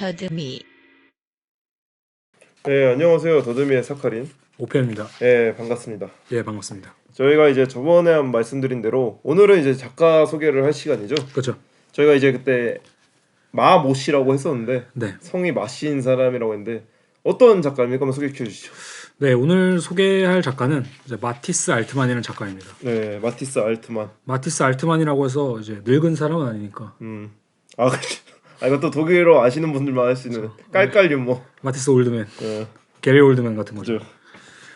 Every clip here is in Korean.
더듬이. 네, 안녕하세요. 더듬이의 사카린. 오편입니다. 네, 반갑습니다. 예, 반갑습니다. 저희가 이제 저번에 한 말씀드린 대로 오늘은 이제 작가 소개를 할 시간이죠. 그렇죠. 저희가 이제 그때 마모 씨라고 했었는데 네. 성이 마씨인 사람이라고 했는데 어떤 작가입니까? 한번 소개해 주시죠. 네, 오늘 소개할 작가는 이제 마티스 알트만이라는 작가입니다. 네, 마티스 알트만. 마티스 알트만이라고 해서 이제 늙은 사람은 아니니까. 아, 아 이것도 독일어 아시는 분들만 할 수 있는 깔깔 유머. 마티스 올드맨, 네, 게리 올드맨 같은 거죠. 그죠.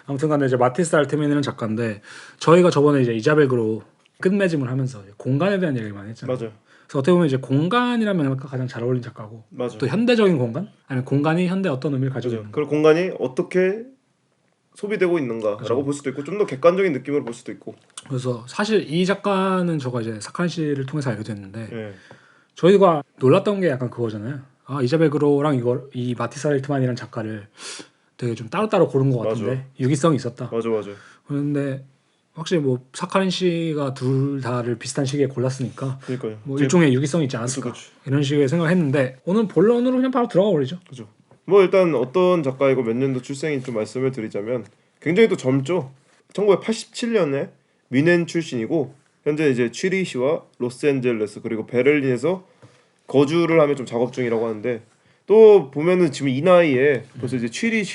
아무튼간에 이제 마티스 알트만이라는 작가인데 저희가 저번에 이제 이자벨 그로 끝맺음을 하면서 이제 공간에 대한 얘기를 많이 했잖아요. 맞아요. 그래서 어떻게 보면 이제 공간이라는 명령과 가장 잘 어울리는 작가고, 맞아요. 또 현대적인 공간, 아니면 공간이 현대 어떤 의미를 가지고 있는. 그리고 공간이 어떻게 소비되고 있는가라고 그죠. 볼 수도 있고 좀 더 객관적인 느낌으로 볼 수도 있고. 그래서 사실 이 작가는 저가 이제 사카린 씨를 통해서 알게 됐는데. 네. 저희가 놀랐던 게 약간 그거잖아요. 아, 이자벨 그로랑 이 마티스 알트만이라는 작가를 되게 좀 따로따로 고른 것 같은데 맞아. 유기성이 있었다. 맞아. 그런데 확실히 뭐 사카린 씨가 둘 다를 비슷한 시기에 골랐으니까 그러니까요. 뭐 일종의 유기성이 있지 않았을까. 그치. 이런 식의 생각을 했는데 오늘 본론으로 그냥 바로 들어가 버리죠. 그죠. 뭐 일단 어떤 작가이고 몇 년도 출생인지 좀 말씀을 드리자면 굉장히 또 젊죠. 1987년에 뮌헨 출신이고 현재 이제 취리히와 로스앤젤레스 그리고 베를린에서 거주를 하며 좀 작업 중이라고 하는데 또 보면은 지금 이 나이에 벌써 이제 취리히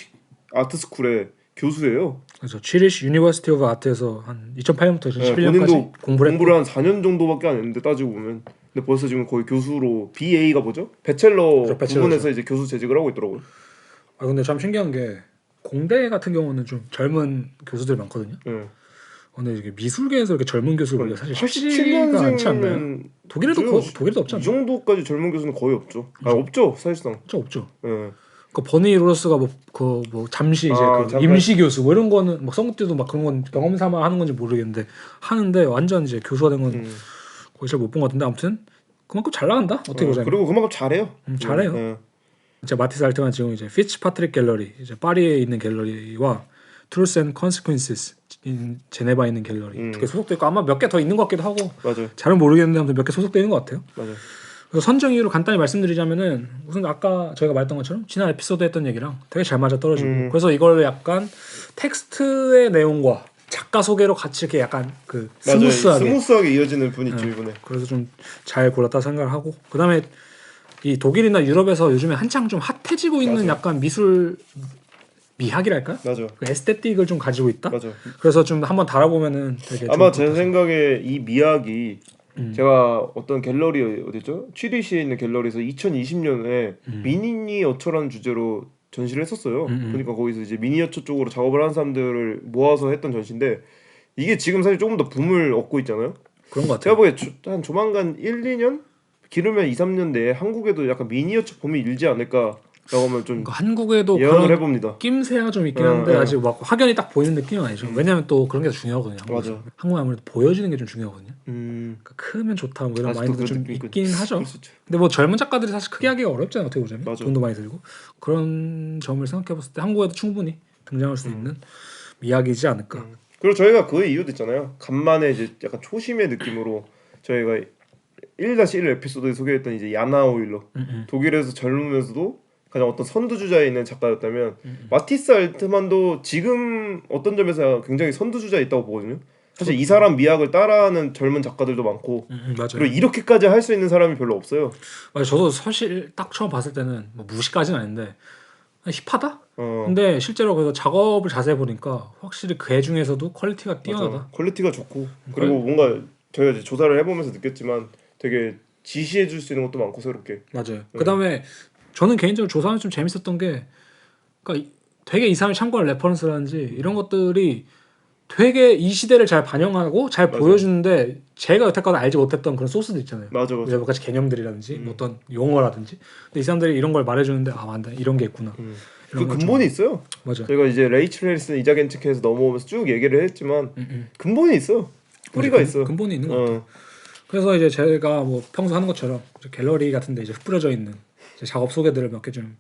아트스쿨의 교수예요. 그래서 취리히 유니버시티 오브 아트에서 한 2008년부터 2011년까지 본인도 공부를 했고 공부를 한 4년 정도밖에 안 했는데 따지고 보면 근데 벌써 지금 거의 교수로 BA가 뭐죠? 배첼러 그렇죠, 배첼러죠. 부분에서 이제 교수 재직을 하고 있더라고요. 아 근데 참 신기한 게 공대 같은 경우는 좀 젊은 교수들이 많거든요. 네. 근데 이게 미술계에서 이렇게 젊은 교수를 보기가 사실 쉽지가 않지 않나요? 87년생이면 독일에도 없지 이 않나요? 정도까지 젊은 교수는 거의 없죠. 아 없죠 사실상. 진짜 없죠. 예. 그 버니 로러스가 뭐 잠시 이제 그 잠깐. 임시 교수 뭐 이런 거는 막 선거 때도 막 그런 건 경험 삼아 하는 건지 모르겠는데 하는데 완전 이제 교수가 된 건 거의 잘 못 본 것 같은데 아무튼 그만큼 잘 나간다 어떻게 보자면. 그리고 그만큼 잘해요. 잘해요. 예. 이제 마티스 알트만 지금 이제 피츠 파트릭 갤러리 이제 파리에 있는 갤러리와 트루스 앤 컨시퀀시스 제네바에 있는 갤러리 두 개 소속돼 있고 아마 몇 개 더 있는 것 같기도 하고 맞아요. 잘은 모르겠는데 아무튼 몇 개 소속돼 있는 것 같아요. 맞아요. 그래서 선정 이유를 간단히 말씀드리자면은 우선 아까 저희가 말했던 것처럼 지난 에피소드 했던 얘기랑 되게 잘 맞아 떨어지고 그래서 이걸 약간 텍스트의 내용과 작가 소개로 같이 이렇게 약간 그 맞아요. 스무스하게 이어지는 분이 있죠 이번에. 그래서 좀 잘 골랐다 생각을 하고 그다음에 이 독일이나 유럽에서 요즘에 한창 좀 핫해지고 있는 맞아요. 약간 미술 미학이랄까? 맞아. 그 에스테틱을 좀 가지고 있다. 맞아. 그래서 좀 한번 달아보면은 되게 아마 좋을 것 제 같아서. 생각에 이 미학이 제가 어떤 갤러리 어디죠? 취리시에 있는 갤러리에서 2020년에 미니어처라는 주제로 전시를 했었어요. 그러니까 거기서 이제 미니어처 쪽으로 작업을 하는 사람들을 모아서 했던 전시인데 이게 지금 사실 조금 더 붐을 얻고 있잖아요. 그런 것 제가 같아요. 보기에 한 조만간 1, 2년 기르면 2, 3년 내에 한국에도 약간 미니어처 붐이 일지 않을까라고 하면 좀 그러니까 한국에도 예언을 그런 해봅니다. 낌새가 좀 있긴 한데 아직 막 확연히 딱 보이는 느낌은 아니죠. 왜냐면 또 그런 게 중요하거든요. 맞아. 한국은 아무래도 보여지는 게 좀 중요하거든요. 그 그러니까 크면 좋다 뭐 이런 아직도 마인드도 그런 좀 느낌이 있긴 하죠. 그럴 수 있죠. 근데 뭐 젊은 작가들이 사실 크게 하기가 어렵잖아요. 어떻게 보자면 맞아. 돈도 많이 들고 그런 점을 생각해봤을 때 한국에도 충분히 등장할 수 있는 미학이지 않을까. 그리고 저희가 그 이유도 있잖아요. 간만에 이제 약간 초심의 느낌으로 저희가 1-1 에피소드에 소개했던 이제 야나 오일러 독일에서 젊으면서도 가장 어떤 선두주자에 있는 작가였다면 마티스 알트만도 지금 어떤 점에서 굉장히 선두주자에 있다고 보거든요. 사실 이 사람 미학을 따라하는 젊은 작가들도 많고 맞아요. 그리고 이렇게까지 할 수 있는 사람이 별로 없어요. 맞아요. 저도 사실 딱 처음 봤을 때는 뭐 무시까지는 아닌데 힙하다? 어, 근데 실제로 그래서 작업을 자세히 보니까 확실히 그 중에서도 퀄리티가 뛰어나다. 맞아. 퀄리티가 좋고 그리고 뭔가 저희가 이제 조사를 해보면서 느꼈지만 되게 지시해줄 수 있는 것도 많고 새롭게. 맞아요. 그다음에 저는 개인적으로 조사하면서 좀 재밌었던 게 그러니까 되게 이 사람이 참고할 레퍼런스라든지 이런 것들이 되게 이 시대를 잘 반영하고 잘 맞아. 보여주는데 제가 여태까지 알지 못했던 그런 소스들 있잖아요. 맞아. 여러 가지 개념들이라든지 뭐 어떤 용어라든지 근데 이 사람들이 이런 걸 말해주는데 아 맞다 이런 게 있구나. 그 이런 걸 근본이 있어요. 맞아. 저희가 이제 레이첼 해리슨 이자겐 측에서 넘어오면서 쭉 얘기를 했지만 근본이 있어요. 뿌리가 있어. 근본이 있는 것 같아요. 그래서 이제 제가 뭐 평소 하는 것처럼 갤러리 같은데 이제 흩뿌려져 있는 이제 작업 소개들을 몇 개 좀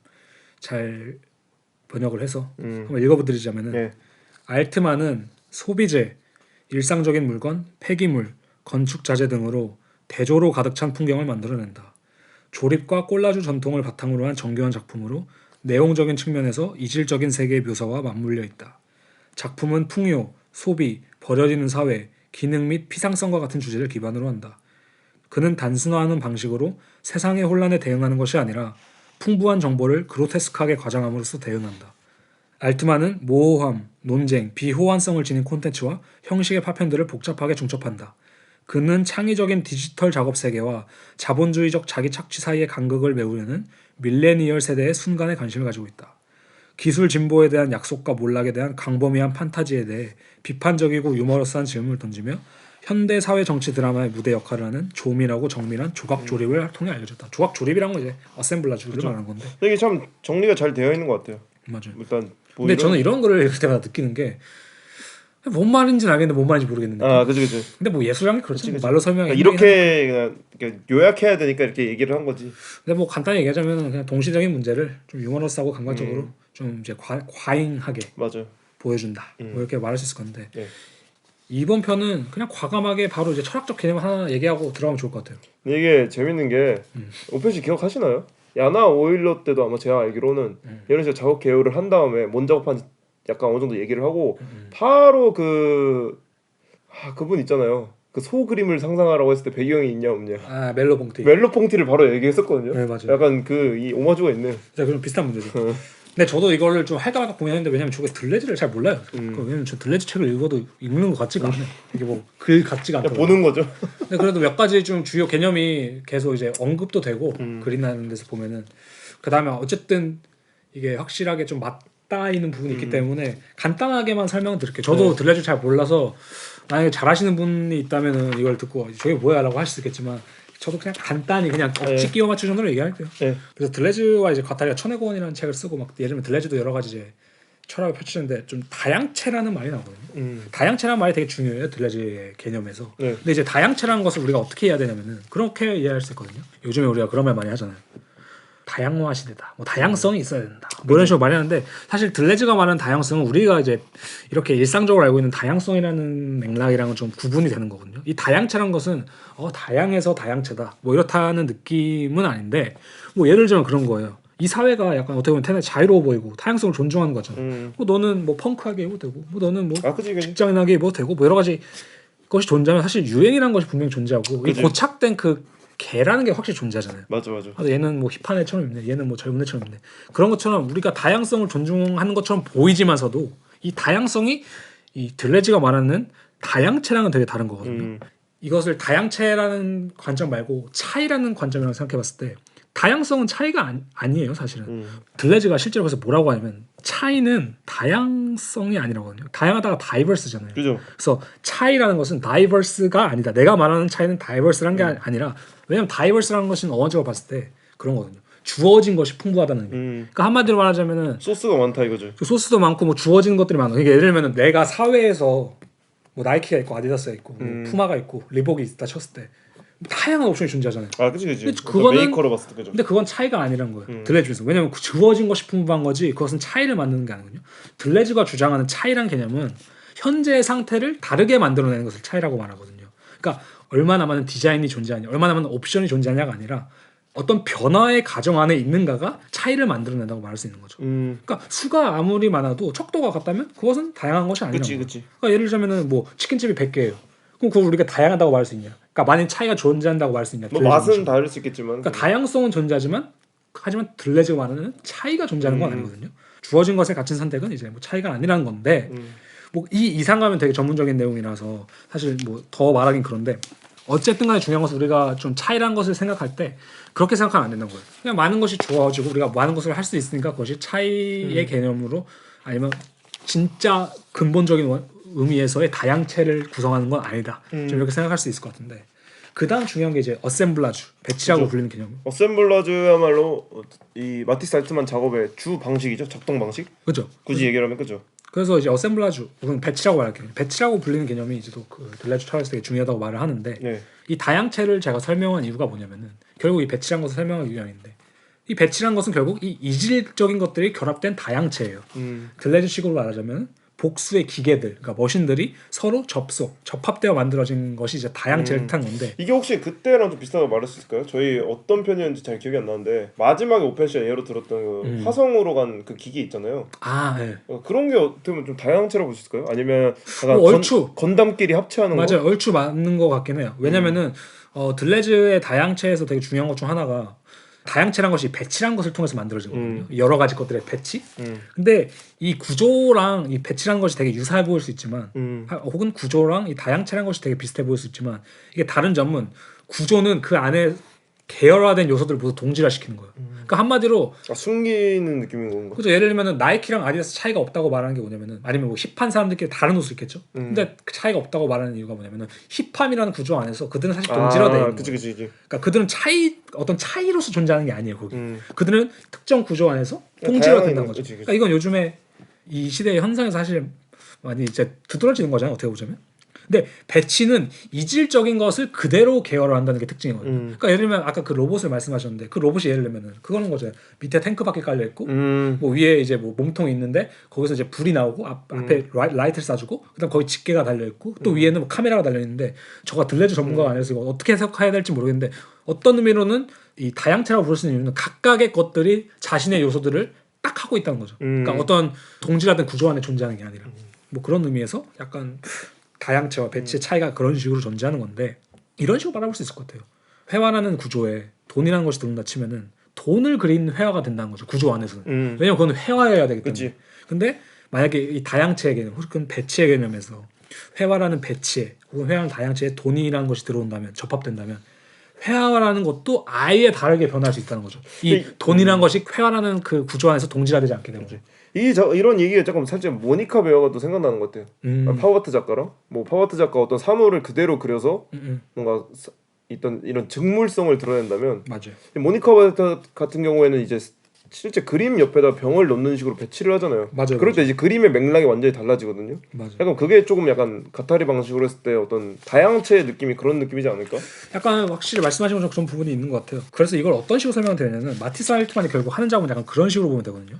잘 번역을 해서 한번 읽어드리자면은 네. 알트만은 소비재, 일상적인 물건, 폐기물, 건축 자재 등으로 대조로 가득 찬 풍경을 만들어낸다. 조립과 콜라주 전통을 바탕으로 한 정교한 작품으로 내용적인 측면에서 이질적인 세계의 묘사와 맞물려 있다. 작품은 풍요, 소비, 버려지는 사회, 기능 및 피상성과 같은 주제를 기반으로 한다. 그는 단순화하는 방식으로 세상의 혼란에 대응하는 것이 아니라 풍부한 정보를 그로테스크하게 과장함으로써 대응한다. 알트만은 모호함, 논쟁, 비호환성을 지닌 콘텐츠와 형식의 파편들을 복잡하게 중첩한다. 그는 창의적인 디지털 작업 세계와 자본주의적 자기 착취 사이의 간극을 메우려는 밀레니얼 세대의 순간에 관심을 가지고 있다. 기술 진보에 대한 약속과 몰락에 대한 광범위한 판타지에 대해 비판적이고 유머러스한 질문을 던지며 현대 사회 정치 드라마의 무대 역할을 하는 조밀하고 정밀한 조각 조립을 통해 알려졌다. 조각 조립이란 건 이제 어셈블라주를 말하는 건데. 이게 참 정리가 잘 되어 있는 것 같아요. 맞아요. 일단 뭐 근데 저는 이런 거를 읽을 때마다 느끼는 게 뭔 말인지는 알겠는데 뭔 말인지 모르겠는데. 그지. 근데 뭐 예술이란 게 그렇지. 그치. 말로 설명이 이렇게 그냥 이렇게 요약해야 되니까 이렇게 얘기를 한 거지. 근데 뭐 간단히 얘기하자면 그냥 동시적인 문제를 좀 유머러스하고 감각적으로 좀 이제 과잉하게 맞아. 보여준다. 뭐 이렇게 말할 수 있을 건데 네. 이번 편은 그냥 과감하게 바로 이제 철학적 개념 하나 얘기하고 들어가면 좋을 것 같아요. 근데 이게 재밌는 게 오펜 씨 기억하시나요? 야나 오일러 때도 아마 제가 알기로는 이런 식으로 작업 개요를 한 다음에 뭔 작업한지 약간 어느 정도 얘기를 하고 바로 그분 있잖아요. 그 소 그림을 상상하라고 했을 때 배경이 있냐 없냐. 아 멜로 봉티. 멜로 퐁티를 바로 얘기했었거든요. 네 맞아요. 약간 이 오마주가 있네. 네, 그럼 비슷한 문제죠. 근데 저도 이거를 좀 할까 말까 고민했는데 왜냐면 저게 들레즈를 잘 몰라요. 왜냐면 저 들레즈 책을 읽어도 읽는 것 같지가 않아요. 이게 뭐 글 같지가 않더라고요. 보는 거죠. 근데 그래도 몇 가지 좀 주요 개념이 계속 이제 언급도 되고 그린하는 데서 보면은 그 다음에 어쨌든 이게 확실하게 좀 맞닿아 있는 부분이 있기 때문에 간단하게만 설명을 드릴게요. 저도 들레즈 잘 몰라서 만약에 잘하시는 분이 있다면은 이걸 듣고 저게 뭐야라고 하실 수 있겠지만 저도 그냥 간단히 그냥 억지 끼워 맞추 정도로 얘기할게요. 그래서 들레즈와 이제 과타리가 천해고원이라는 책을 쓰고 막 예를 들면 들레즈도 여러 가지 이제 철학을 펼치는데 좀 다양체라는 말이 나오거든요. 다양체라는 말이 되게 중요해요. 들레즈의 개념에서. 근데 이제 다양체라는 것을 우리가 어떻게 해야 되냐면은 그렇게 이해할 수 있거든요. 요즘에 우리가 그런 말 많이 하잖아요. 다양화 시대다. 뭐 다양성이 있어야 된다. 뭐 이런 식으로 많이 하는데 사실 들레즈가 말하는 다양성은 우리가 이제 이렇게 일상적으로 알고 있는 다양성이라는 맥락이랑은 좀 구분이 되는 거거든요. 이 다양체라는 것은 다양해서 다양체다. 뭐 이렇다는 느낌은 아닌데 뭐 예를 들면 그런 거예요. 이 사회가 약간 어떻게 보면 대단히 자유로워 보이고 다양성을 존중하는 거잖아요. 뭐 너는 뭐 펑크하게 입어도 되고 뭐 너는 뭐 그치. 직장인하게 입어도 되고 뭐 여러 가지 것이 존재하면 사실 유행이라는 것이 분명히 존재하고 이 고착된 그 개라는 게 확실히 존재하잖아요. 맞아. 얘는 뭐 힙한 애처럼 입네. 얘는 뭐 젊은 애처럼 입네. 그런 것처럼 우리가 다양성을 존중하는 것처럼 보이지만서도 이 다양성이 이 들레즈가 말하는 다양체랑은 되게 다른 거거든요. 이것을 다양체라는 관점 말고 차이라는 관점이라고 생각해봤을 때 다양성은 차이가 아니에요 사실은. 들레즈가 실제로 그래서 뭐라고 하냐면 차이는 다양성이 아니라거든요. 다양하다가 다이버스잖아요. 그죠. 그래서 차이라는 것은 다이버스가 아니다. 내가 말하는 차이는 다이버스라는 게 아니라 왜냐면 다이버스라는 것은 어원적으로 봤을 때 그런 거거든요. 주어진 것이 풍부하다는 의미. 그러니까 한마디로 말하자면은 소스가 많다 이거죠. 소스도 많고 뭐 주어진 것들이 많아. 그러니까 예를 들면은 내가 사회에서 뭐 나이키가 있고 아디다스가 있고 뭐 푸마가 있고 리복이 있다 쳤을 때 다양한 옵션이 존재하잖아요. 그치. 그거는 메이커로 봤을 때 그죠. 근데 그건 차이가 아니란 거예요. 들레즈에서. 왜냐면 주어진 것이 풍부한 거지 그것은 차이를 만드는 게 아니거든요. 들레즈가 주장하는 차이란 개념은 현재의 상태를 다르게 만들어내는 것을 차이라고 말하거든요. 그러니까 얼마나 많은 디자인이 존재하냐, 얼마나 많은 옵션이 존재하냐가 아니라 어떤 변화의 과정 안에 있는가가 차이를 만들어낸다고 말할 수 있는 거죠. 그러니까 수가 아무리 많아도 척도가 같다면 그것은 다양한 것이 아니라는 거예요. 그치. 그러니까 예를 들자면은 뭐 치킨집이 100개예요. 그럼 그걸 우리가 다양하다고 말할 수 있냐? 그러니까 많은 차이가 존재한다고 말할 수 있냐? 뭐 맛은 다를 수 있겠지만. 그러니까 다양성은 존재하지만 하지만 들레즈가 말하는 차이가 존재하는 건 아니거든요. 주어진 것에 갇힌 선택은 이제 뭐 차이가 아니라는 건데 뭐 이 이상 가면 되게 전문적인 내용이라서 사실 뭐 더 말하긴 그런데 어쨌든 간에 중요한 것은 우리가 좀 차이라는 것을 생각할 때 그렇게 생각하면 안 된다는 거예요. 그냥 많은 것이 주어지고 우리가 많은 것을 할 수 있으니까 그것이 차이의 개념으로 아니면 진짜 근본적인 의미에서의 다양체를 구성하는 건 아니다. 좀 이렇게 생각할 수 있을 것 같은데 그 다음 중요한 게 이제 어셈블라주, 배치라고 그렇죠. 불리는 개념. 어셈블라주야말로 이 마티스 알트만 작업의 주 방식이죠. 작동 방식. 그렇죠. 굳이 얘기하면 그죠. 그래서 이제 어셈블라주, 혹은 배치라고 말할게요. 배치라고 불리는 개념이 이제 그 들레즈 철학에서 되게 중요하다고 말을 하는데 이 다양체를 제가 설명한 이유가 뭐냐면은 결국 이 배치란 것을 설명한 이유인데 이 배치란 것은 결국 이 이질적인 것들이 결합된 다양체예요. 들레즈식으로 말하자면 복수의 기계들, 그러니까 머신들이 서로 접합되어 만들어진 것이 이제 다양체를 뜻한 건데 이게 혹시 그때랑 좀 비슷하다고 말할 수 있을까요? 저희 어떤 편이었는지 잘 기억이 안 나는데 마지막에 오펜시아 예로 들었던 그 화성으로 간 그 기계 있잖아요. 네. 그런 게 어떻게 보면 좀 다양체라고 볼 수 있을까요? 아니면 약간 얼추 건담끼리 합체하는 거? 맞아요. 얼추 맞는 것 같긴 해요. 왜냐면은 들레즈의 다양체에서 되게 중요한 것 중 하나가 다양체란 것이 배치란 것을 통해서 만들어진 거거든요. 여러 가지 것들의 배치. 근데 이 구조랑 이 배치란 것이 되게 유사해 보일 수 있지만 혹은 구조랑 이 다양체란 것이 되게 비슷해 보일 수 있지만 이게 다른 점은 구조는 그 안에 계열화된 요소들을 모두 동질화시키는 거예요. 그러니까 한마디로 숨기는 느낌인 건가? 그죠. 예를 들면은 나이키랑 아디다스 차이가 없다고 말하는 게 뭐냐면은 아니면 뭐 힙한 사람들끼리 다른 옷을 입겠죠. 근데 그 차이가 없다고 말하는 이유가 뭐냐면은 힙함이라는 구조 안에서 그들은 사실 동질화돼 있는 거예요. 그치. 그러니까 그들은 어떤 차이로서 존재하는 게 아니에요. 거기 그들은 특정 구조 안에서 동질화된다는 거죠. 그치. 그러니까 이건 요즘에 이 시대의 현상에서 사실 많이 이제 두드러지는 거잖아요. 어떻게 보자면. 근데 배치는 이질적인 것을 그대로 계열화한다는 게 특징인 거예요. 그러니까 예를 들면 아까 그 로봇을 말씀하셨는데 그 로봇이 예를 들면은 그거는 거죠. 밑에 탱크 바퀴 깔려 있고 뭐 위에 이제 뭐 몸통이 있는데 거기서 이제 불이 나오고 앞에 라이트를 쏴주고 그다음 거기 집게가 달려 있고 또 위에는 뭐 카메라가 달려 있는데 저가 들레즈 전문가가 아니라서 이거 어떻게 해석해야 될지 모르겠는데 어떤 의미로는 이 다양체라고 부를 수 있는 이유는 각각의 것들이 자신의 요소들을 딱 하고 있다는 거죠. 그러니까 어떤 동질화된 구조 안에 존재하는 게 아니라 뭐 그런 의미에서 약간 다양체와 배치의 차이가 그런 식으로 존재하는 건데 이런 식으로 바라볼 수 있을 것 같아요. 회화라는 구조에 돈이라는 것이 들어온다 치면은 돈을 그린 회화가 된다는 거죠. 구조 안에서는. 왜냐면 그건 회화여야 되기 때문에. 그치. 근데 만약에 이 다양체의 개념 혹은 배치의 개념에서 회화라는 배치에 혹은 회화라는 다양체에 돈이라는 것이 들어온다면 접합된다면 회화라는 것도 아예 다르게 변할 수 있다는 거죠. 이 돈이라는 것이 회화라는 그 구조 안에서 동질화되지 않게 되는 거죠. 이런 얘기가 조금 살짝 모니카 베어가 또 생각나는 것 같아요. 파워하트 작가랑 뭐 파워하트 작가 어떤 사물을 그대로 그려서 뭔가 있던 이런 즉물성을 드러낸다면 맞아요. 모니카 베어 같은 경우에는 이제 실제 그림 옆에다 병을 넣는 식으로 배치를 하잖아요. 맞아요. 그럴 때 이제 그림의 맥락이 완전히 달라지거든요. 맞아요. 약간 그게 조금 약간 가타리 방식으로 했을 때 어떤 다양체의 느낌이 그런 느낌이지 않을까? 약간 확실히 말씀하신 것처럼 그런 부분이 있는 것 같아요. 그래서 이걸 어떤 식으로 설명하면 되냐면 마티스 알트만이 결국 하는 작업은 약간 그런 식으로 보면 되거든요.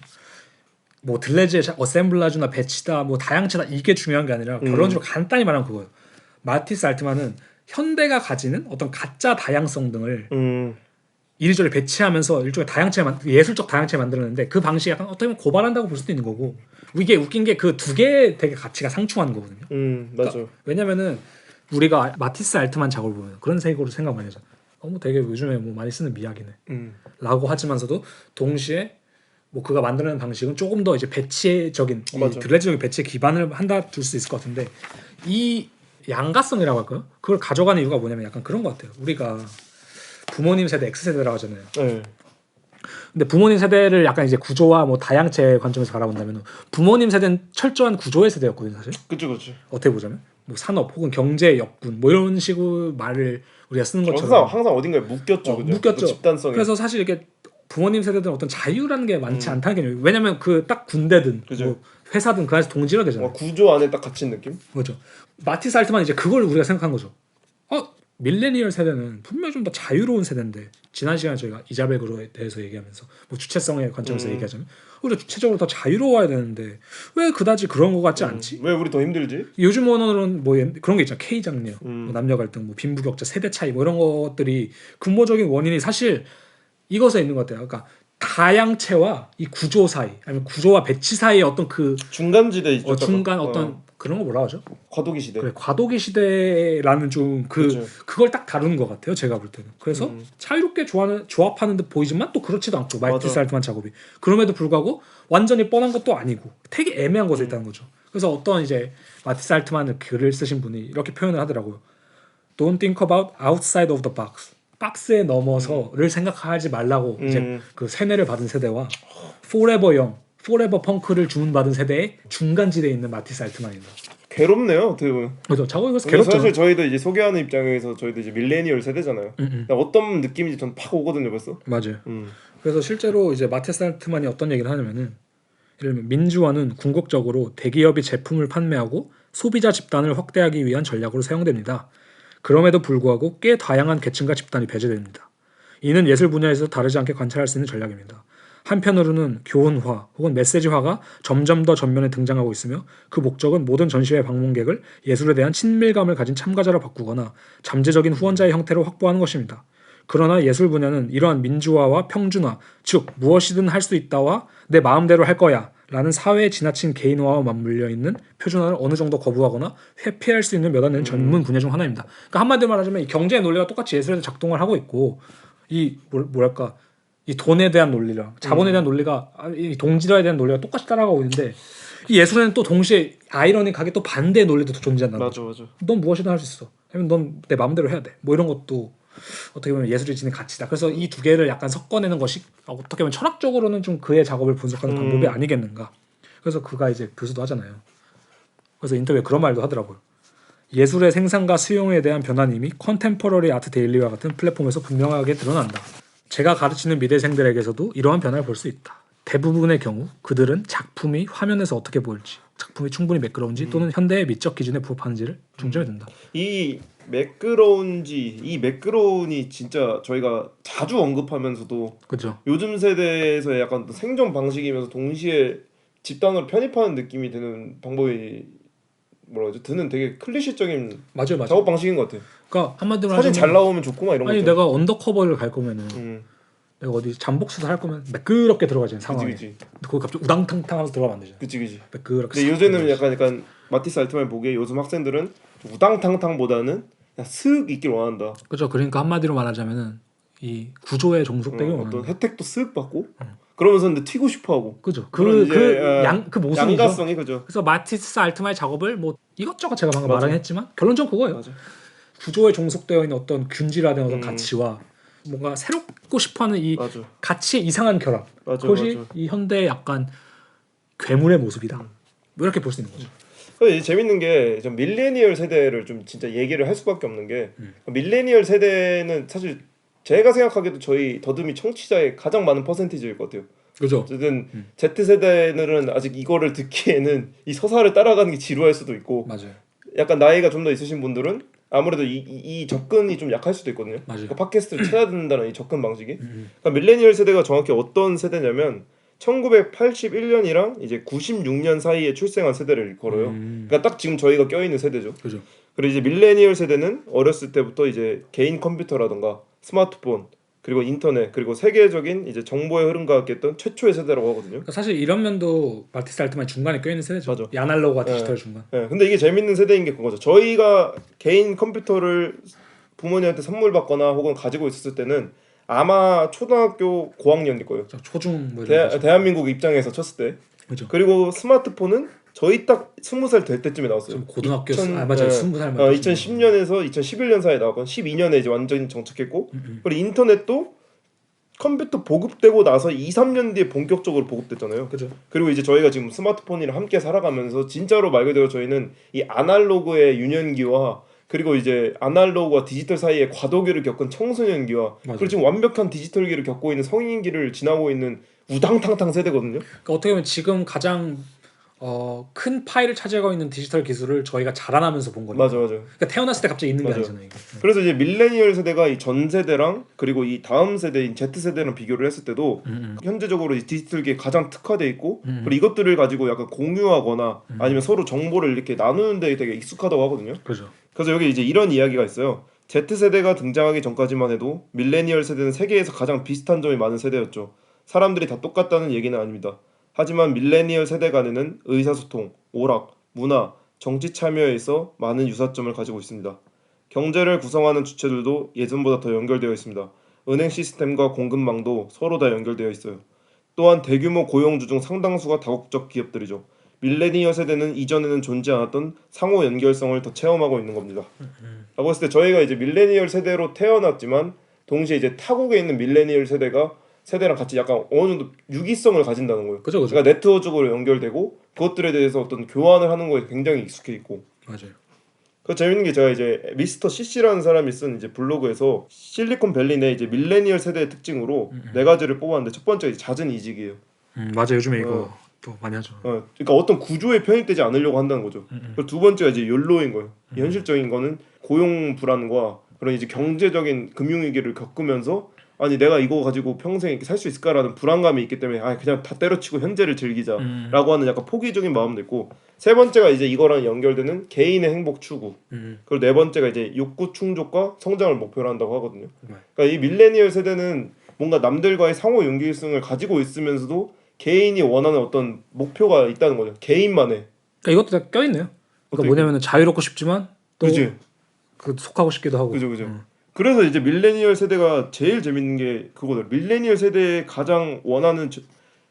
뭐 들레즈의 어셈블라주나 배치다 뭐 다양체다 이게 중요한 게 아니라 결론적으로 간단히 말하면 그거예요. 마티스 알트만은 현대가 가지는 어떤 가짜 다양성 등을 이리저리 배치하면서 일종의 예술적 다양체 만들었는데 그 방식이 약간 어떻게 보면 고발한다고 볼 수도 있는 거고 이게 웃긴 게 그 두 개의 되게 가치가 상충하는 거거든요. 맞아. 그러니까 왜냐면은 우리가 마티스 알트만 작업을 보면 그런 색으로 생각 많이 하잖아. 뭐 되게 요즘에 뭐 많이 쓰는 미학이네. 라고 하지만서도 동시에 뭐 그가 만드는 방식은 조금 더 이제 배치적인 들레즈적인 배치에 기반을 한다 둘 수 있을 것 같은데 이 양가성이라고 할까요? 그걸 가져가는 이유가 뭐냐면 약간 그런 것 같아요. 우리가 부모님 세대 X세대라고 하잖아요. 네. 근데 부모님 세대를 약간 이제 구조와 뭐 다양체 관점에서 바라본다면 부모님 세대는 철저한 구조의 세대였거든요, 사실. 그렇죠. 어떻게 보자면 뭐 산업 혹은 경제 역군 뭐 이런 식으로 말을 우리가 쓰는 것처럼 항상 어딘가에 묶였죠. 그죠? 묶였죠. 그 집단성에. 그래서 사실 이게 부모님 세대들은 어떤 자유라는 게 많지 않다는 개념이에요. 왜냐면 그 딱 군대든 뭐 회사든 그 안에서 동질화 되잖아요. 구조 안에 딱 갇힌 느낌? 그렇죠. 마티스 알트만 이제 그걸 우리가 생각한 거죠. 밀레니얼 세대는 분명히 좀 더 자유로운 세대인데 지난 시간에 저희가 이자벨그로에 대해서 얘기하면서 뭐 주체성의 관점에서 얘기하자면 우리가 주체적으로 더 자유로워야 되는데 왜 그다지 그런 거 같지 않지? 왜 우리 더 힘들지? 요즘 언어는 뭐 그런 게 있잖아. K 장르, 뭐 남녀 갈등, 뭐 빈부격차, 세대 차이 뭐 이런 것들이 근본적인 원인이 사실 이것에 있는 것 같아요. 그러니까 다양체와 이 구조 사이, 아니면 구조와 배치 사이의 어떤 그 중간지대 있죠. 중간 어떤 그런 거 뭐라 하죠? 과도기 시대. 그래, 과도기 시대라는 좀 그걸 딱 다루는 것 같아요. 제가 볼 때는. 그래서 자유롭게 조합하는 듯 보이지만 또 그렇지도 않고 마티스 알트만 작업이 그럼에도 불구하고 완전히 뻔한 것도 아니고 되게 애매한 곳에 있다는 거죠. 그래서 어떤 이제 마티스 알트만을 글을 쓰신 분이 이렇게 표현을 하더라고요. Don't think about outside of the box. 박스에 넘어서를 생각하지 말라고 이제 그 세뇌를 받은 세대와 Forever Young, Forever Punk를 주문받은 세대의 중간지대에 있는 마티스 알트만입니다. 괴롭네요, 어떻게 보면. 그렇죠. 작업에서 괴롭죠. 사실 저희도 이제 소개하는 입장에서 저희도 이제 밀레니얼 세대잖아요. 어떤 느낌인지 전 팍 오거든요, 벌써. 맞아요. 그래서 실제로 이제 마티스 알트만이 어떤 얘기를 하냐면은 예를 들면 민주화는 궁극적으로 대기업이 제품을 판매하고 소비자 집단을 확대하기 위한 전략으로 사용됩니다. 그럼에도 불구하고 꽤 다양한 계층과 집단이 배제됩니다. 이는 예술 분야에서 다르지 않게 관찰할 수 있는 전략입니다. 한편으로는 교훈화 혹은 메시지화가 점점 더 전면에 등장하고 있으며 그 목적은 모든 전시회 방문객을 예술에 대한 친밀감을 가진 참가자로 바꾸거나 잠재적인 후원자의 형태로 확보하는 것입니다. 그러나 예술 분야는 이러한 민주화와 평준화, 즉 무엇이든 할 수 있다와 내 마음대로 할 거야 라는 사회에 지나친 개인화와 맞물려 있는 표준화를 어느 정도 거부하거나 회피할 수 있는 몇 안 되는 전문 분야 중 하나입니다. 그러니까 한마디로 말하자면 이 경제의 논리가 똑같이 예술에도 작동을 하고 있고 이 뭐랄까 이 돈에 대한 논리랑 자본에 대한 논리가 이 동질화에 대한 논리가 똑같이 따라가고 있는데 이 예술에는 또 동시에 아이러니하게 또 반대의 논리도 존재한다는 거죠. 맞아. 넌 무엇이든 할 수 있어. 아니면 넌 내 마음대로 해야 돼. 뭐 이런 것도 어떻게 보면 예술이 지닌 가치다. 그래서 이 두 개를 약간 섞어내는 것이 어떻게 보면 철학적으로는 좀 그의 작업을 분석하는 방법이 아니겠는가. 그래서 그가 이제 교수도 하잖아요. 그래서 인터뷰에 그런 말도 하더라고요. 예술의 생산과 수용에 대한 변화는 이미 컨템퍼러리 아트 데일리와 같은 플랫폼에서 분명하게 드러난다. 제가 가르치는 미대생들에게서도 이러한 변화를 볼 수 있다. 대부분의 경우 그들은 작품이 화면에서 어떻게 보일지, 작품이 충분히 매끄러운지 또는 현대의 미적 기준에 부합하는지를 중점에 둔다. 이 매끄러운지 이 매끄러운이 진짜 저희가 자주 언급하면서도 그렇죠. 요즘 세대에서의 약간 또 생존 방식이면서 동시에 집단으로 편입하는 느낌이 드는 방법이 뭐라 그러지? 드는 되게 클리셰적인 맞아요. 작업 방식인 것 같아. 그러니까 한마디로 사진 하자면 잘 나오면 좋구만 이런 거. 아니 내가 언더커버를 갈 거면은 음, 내가 어디 잠복수도 할 거면 매끄럽게 들어가지 상황에. 그치. 거기 갑자기 우당탕탕하면서 들어가면 안 되잖아. 그치. 매끄럽게. 근데 싹 요새는 들어가야지. 약간 마티스 알트만 보기에 요즘 학생들은 우당탕탕보다는 그냥 슥 있길 원한다. 그죠. 그러니까 한마디로 말하자면은 이 구조에 종속되기 원하는 어떤 거야. 혜택도 쓱 받고 그러면서 근데 튀고 싶어하고. 그죠. 그런 이제, 그 모순이죠. 양가성이 그죠. 그래서 마티스 알트만의 작업을 뭐 이것저것 제가 방금 맞아. 말은 했지만 결론적으로 그거예요. 맞아. 구조에 종속되어 있는 어떤 균질화된 어떤 음. 가치와 뭔가 새롭고 싶어하는 이 맞아. 가치의 이상한 결합. 맞아. 그것이 맞아. 이 현대의 약간 괴물의 모습이다. 뭐 이렇게 볼 수 있는 거죠. 근데 재밌는 게 좀 밀레니얼 세대를 좀 진짜 얘기를 할 수밖에 없는 게 밀레니얼 세대는 사실 제가 생각하기에도 저희 더듬이 청취자의 가장 많은 퍼센티지일 것 같아요. 그죠. 어쨌든 Z세대들은 아직 이거를 듣기에는 이 서사를 따라가는 게 지루할 수도 있고 맞아요. 약간 나이가 좀 더 있으신 분들은 아무래도 이 접근이 좀 약할 수도 있거든요. 맞아요. 그러니까 팟캐스트를 찾아 듣는다는 이 접근 방식이. 그러니까 밀레니얼 세대가 정확히 어떤 세대냐면 1981년이랑 이제 96년 사이에 출생한 세대를 걸어요. 그러니까 딱 지금 저희가 껴있는 세대죠. 그죠. 그리고 이제 밀레니얼 세대는 어렸을 때부터 이제 개인 컴퓨터라던가 스마트폰 그리고 인터넷 그리고 세계적인 이제 정보의 흐름과 함께 했던 최초의 세대라고 하거든요. 그러니까 사실 이런 면도 마티스 알트만이 중간에 껴있는 세대죠. 맞아. 이 아날로그와 디지털 중간. 예, 근데 이게 재밌는 세대인 게 그거죠. 저희가 개인 컴퓨터를 부모님한테 선물 받거나 혹은 가지고 있었을 때는 아마 초등학교 고학년일 거예요. 초중 뭐 이런 거죠. 대한민국 입장에서 쳤을 때. 그죠. 그리고 스마트폰은 저희 딱 20살 될 때쯤에 나왔어요. 좀 고등학교 2000, 맞아요. 예, 20살만 2010년에서 2011년 사이에 나왔고 12년에 이제 완전히 정착했고 그리고 인터넷도 컴퓨터 보급되고 나서 2, 3년 뒤에 본격적으로 보급됐잖아요. 그죠. 그리고 이제 저희가 지금 스마트폰이랑 함께 살아가면서 진짜로 말 그대로 저희는 이 아날로그의 유년기와 그리고 이제 아날로그와 디지털 사이에 과도기를 겪은 청소년기와 맞아요. 그리고 지금 완벽한 디지털기를 겪고 있는 성인기를 지나고 있는 우당탕탕 세대거든요. 그러니까 어떻게 보면 지금 가장 큰 파일을 차지하고 있는 디지털 기술을 저희가 자라나면서 본 거니까. 맞아. 그러니까 태어났을 때 갑자기 있는 게 맞아요. 아니잖아요. 이게. 그래서 이제 밀레니얼 세대가 이 전 세대랑 그리고 이 다음 세대인 Z 세대랑 비교를 했을 때도 현재적으로 이 디지털기에 가장 특화돼 있고 그리고 이것들을 가지고 약간 공유하거나 아니면 서로 정보를 이렇게 나누는 데 되게 익숙하다고 하거든요. 그죠. 그래서 여기 이제 이런 이야기가 있어요. Z 세대가 등장하기 전까지만 해도 밀레니얼 세대는 세계에서 가장 비슷한 점이 많은 세대였죠. 사람들이 다 똑같다는 얘기는 아닙니다. 하지만 밀레니얼 세대 간에는 의사소통, 오락, 문화, 정치 참여에 있어 많은 유사점을 가지고 있습니다. 경제를 구성하는 주체들도 예전보다 더 연결되어 있습니다. 은행 시스템과 공급망도 서로 다 연결되어 있어요. 또한 대규모 고용주 중 상당수가 다국적 기업들이죠. 밀레니얼 세대는 이전에는 존재 않았던 상호 연결성을 더 체험하고 있는 겁니다. 라고 했을 때 저희가 이제 밀레니얼 세대로 태어났지만 동시에 이제 타국에 있는 밀레니얼 세대랑 같이 약간 어느 정도 유기성을 가진다는 거예요. 그죠. 그러니까 네트워크적으로 연결되고 그것들에 대해서 어떤 교환을 하는 거에 굉장히 익숙해 있고. 맞아요. 그 재밌는 게 제가 이제 미스터 CC라는 사람이 쓴 이제 블로그에서 실리콘밸리 내 이제 밀레니얼 세대의 특징으로 네 가지를 뽑았는데 첫 번째가 이제 잦은 이직이에요. 맞아요. 요즘에 이거 또 많이 하죠. 그러니까 어떤 구조에 편입되지 않으려고 한다는 거죠. 그리고 두 번째가 이제 욜로인 거예요. 현실적인 거는 고용 불안과 그런 이제 경제적인 금융위기를 겪으면서 아니 내가 이거 가지고 평생 이렇게 살 수 있을까라는 불안감이 있기 때문에 아 그냥 다 때려치고 현재를 즐기자라고 하는 약간 포기적인 마음도 있고 세 번째가 이제 이거랑 연결되는 개인의 행복 추구 그리고 네 번째가 이제 욕구 충족과 성장을 목표로 한다고 하거든요. 그러니까 이 밀레니얼 세대는 뭔가 남들과의 상호 연결성을 가지고 있으면서도 개인이 원하는 어떤 목표가 있다는 거죠. 개인만의. 그러니까 이것도 다 껴있네요. 그러니까 어떻게 뭐냐면은 자유롭고 싶지만 또 그지 그 속하고 싶기도 하고. 그죠. 그래서 이제 밀레니얼 세대가 제일 재밌는 게 그거들. 밀레니얼 세대의 가장 원하는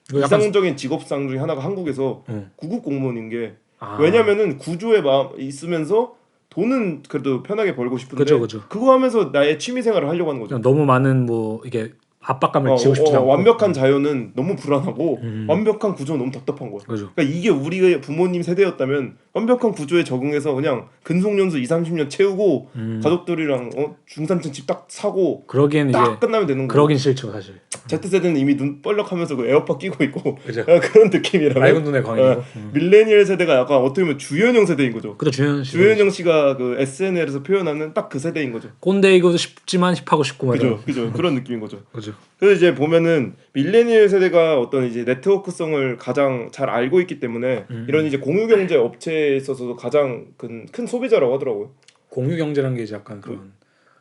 이거 약간 이상적인 직업상 중에 하나가 한국에서 구급 공무원인 게 아. 왜냐면은 구조에 마음 있으면서 돈은 그래도 편하게 벌고 싶은데 그죠. 그거 하면서 나의 취미 생활을 하려고 하는 거죠. 그냥 너무 많은 뭐 이게 압박감을 지고 싶지 않고 완벽한 자유는 너무 불안하고 완벽한 구조는 너무 답답한 거야. 그죠. 그러니까 이게 우리의 부모님 세대였다면 완벽한 구조에 적응해서 그냥 근속연수 2, 30년 채우고 가족들이랑 중산층 집 딱 사고 그러기엔 딱 이제 끝나면 되는 거야. 그러긴 싫죠 사실. Z세대는 이미 눈 뻘럭하면서 그 에어팟 끼고 있고 그죠. 그런 느낌이라면 맑은 눈의 광이고. 밀레니얼 세대가 약간 어떻게 보면 주현영 세대인 거죠. 그죠 주현 씨. 주현영 씨가 그 SNL에서 표현하는 딱 그 세대인 거죠. 꼰대이고 싶지만 힙하고 싶고 그죠. 그런 느낌인 거죠. 그죠. 그래서 이제 보면은 밀레니얼 세대가 어떤 이제 네트워크성을 가장 잘 알고 있기 때문에 이런 이제 공유 경제 업체에 있어서도 가장 큰 소비자라고 하더라고요. 공유 경제라는 게 이제 약간 그런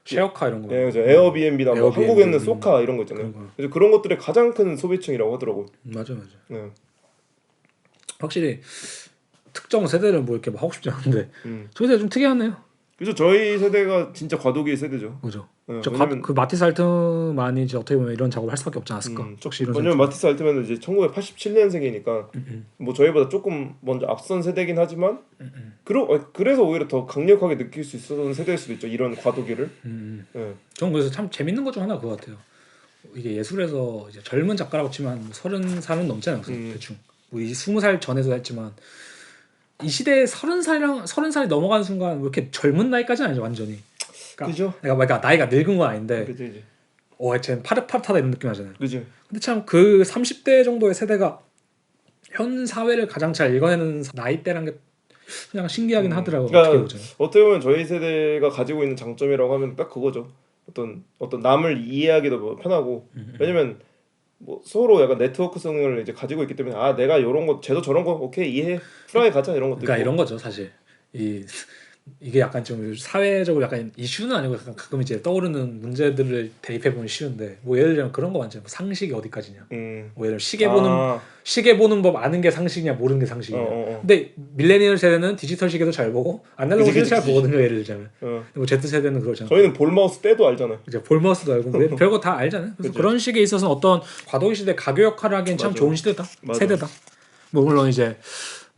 쉐어카 이런 거. 네, 그죠. 에어비앤비나 뭐 에어비앤비. 한국에는 소카 이런 거 있잖아요. 그런 거. 그래서 그런 것들의 가장 큰 소비층이라고 하더라고요. 맞아. 네. 확실히 특정 세대를 뭐 이렇게 뭐 하고 싶지 않은데 저희 세대 좀 특이하네요. 그래서 저희 세대가 진짜 과도기의 세대죠. 그죠. 네, 그 마티스 알트만이 이제 어떻게 보면 이런 작업을 할 수밖에 없지 않았을까. 혹시 이런 왜냐면 마티스 알트만은 이제 1987년생이니까 뭐 저희보다 조금 먼저 앞선 세대긴 하지만 그래서 오히려 더 강력하게 느낄 수 있었던 세대일 수도 있죠. 이런 과도기를. 네. 저는 그래서 참 재밌는 것 중 하나 그거 같아요. 이게 예술에서 이제 젊은 작가라고 치면 30살은 넘잖아요. 대충 뭐 20살 전에도 했지만 이 시대에 30살이 넘어가는 순간 왜 이렇게 젊은 나이까지는 아니죠 완전히. 그죠? 그러니까 나이가 늙은 건 아닌데 그죠 이제. 쟤는 파릇파릇하다 이런 느낌 나잖아요. 그죠. 근데 참 그 30대 정도의 세대가 현 사회를 가장 잘 읽어내는 나이대란 게 그냥 신기하긴 하더라고요. 그러니까 어떻게 보죠? 어떻게 보면 저희 세대가 가지고 있는 장점이라고 하면 딱 그거죠. 어떤 남을 이해하기도 뭐 편하고 왜냐면 뭐 서로 약간 네트워크성을 이제 가지고 있기 때문에 아 내가 이런 거 쟤도 저런 거 오케이 이해 프라이 가자 이런 것도 그러니까 있고. 이런 거죠 사실. 이게 약간 좀 사회적으로 약간 이슈는 아니고 약간 가끔 이제 떠오르는 문제들을 대입해 보면 쉬운데 뭐 예를 들면 그런 거 많잖아요. 뭐 상식이 어디까지냐. 뭐 예를 들면 시계 보는 법 아는 게 상식이냐 모르는 게 상식이냐. 근데 밀레니얼 세대는 디지털 시계도 잘 보고 아날로그 시계도 잘 보거든요. 예를 들자면. 뭐 Z 세대는 그러잖아요. 저희는 볼마우스 때도 알잖아요. 이제 볼마우스도 알고 별거 다 알잖아요. 그래서 그런 식에 있어서 어떤 과도기 시대 가교 역할을 하기엔 참 좋은 시대다. 세대다. 뭐 물론 이제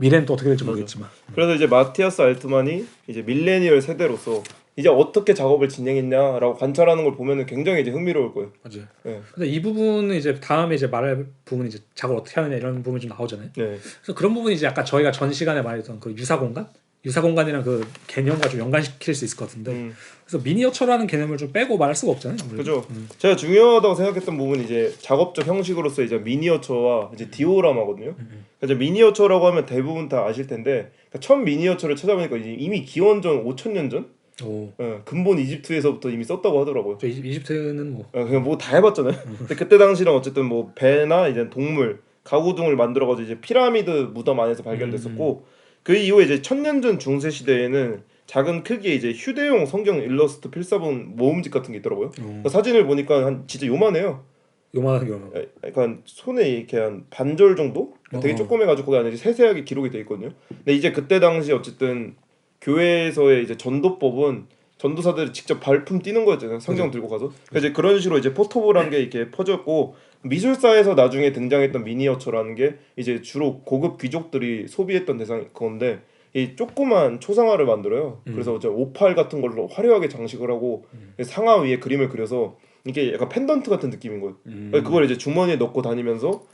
미래는 또 어떻게 될지 모르겠지만. 그래서 이제 마티아스 알트만이 이제 밀레니얼 세대로서 이제 어떻게 작업을 진행했냐라고 관찰하는 걸 보면은 굉장히 이제 흥미로울 거예요. 맞아요. 네. 근데 이 부분은 이제 다음에 이제 말할 부분이 이제 작업을 어떻게 하느냐 이런 부분이 좀 나오잖아요. 네. 그래서 그런 부분이 이제 아까 저희가 전 시간에 말했던 그 유사 공간이랑 그 개념과 좀 연관시킬 수 있을 것 같은데. 그래서 미니어처라는 개념을 좀 빼고 말할 수가 없잖아요. 그죠. 제가 중요하다고 생각했던 부분이 이제 작업적 형식으로서 이제 미니어처와 이제 디오라마거든요. 이제 미니어처라고 하면 대부분 다 아실 텐데 그러니까 첫 미니어처를 찾아보니까 이미 기원전 5,000년 전 근본 이집트에서부터 이미 썼다고 하더라고요. 이집트는 뭐 그냥 뭐 다 해봤잖아요. 근데 그때 당시랑 어쨌든 뭐 배나 이제 동물, 가구 등을 만들어가지고 이제 피라미드 무덤 안에서 발견됐었고 그 이후에 이제 1000년 전 중세 시대에는 작은 크기의 이제 휴대용 성경 일러스트 필사본 모음집 같은 게 있더라고요. 그 사진을 보니까 한 진짜 요만해요. 요만한 약간 손에 이렇게 한 반절 정도? 되게 조그매가지고 거기 안에 세세하게 기록이 돼 있거든요. 근데 이제 그때 당시 어쨌든 교회에서의 이제 전도법은 전도사들이 직접 발품 띄는 거였잖아요. 성경 들고 가서. 그래서 이제 그런 식으로 이제 포토볼한 게 이렇게 퍼졌고 미술사에서 나중에 등장했던 미니어처라는 게 이제 주로 고급 귀족들이 소비했던 대상 건데 이 조그만 초상화를 만들어요. 그래서 이제 오팔 같은 걸로 화려하게 장식을 하고 상화 위에 그림을 그려서 이게 약간 펜던트 같은 느낌인 거예요. 그걸 이제 주머니에 넣고 다니면서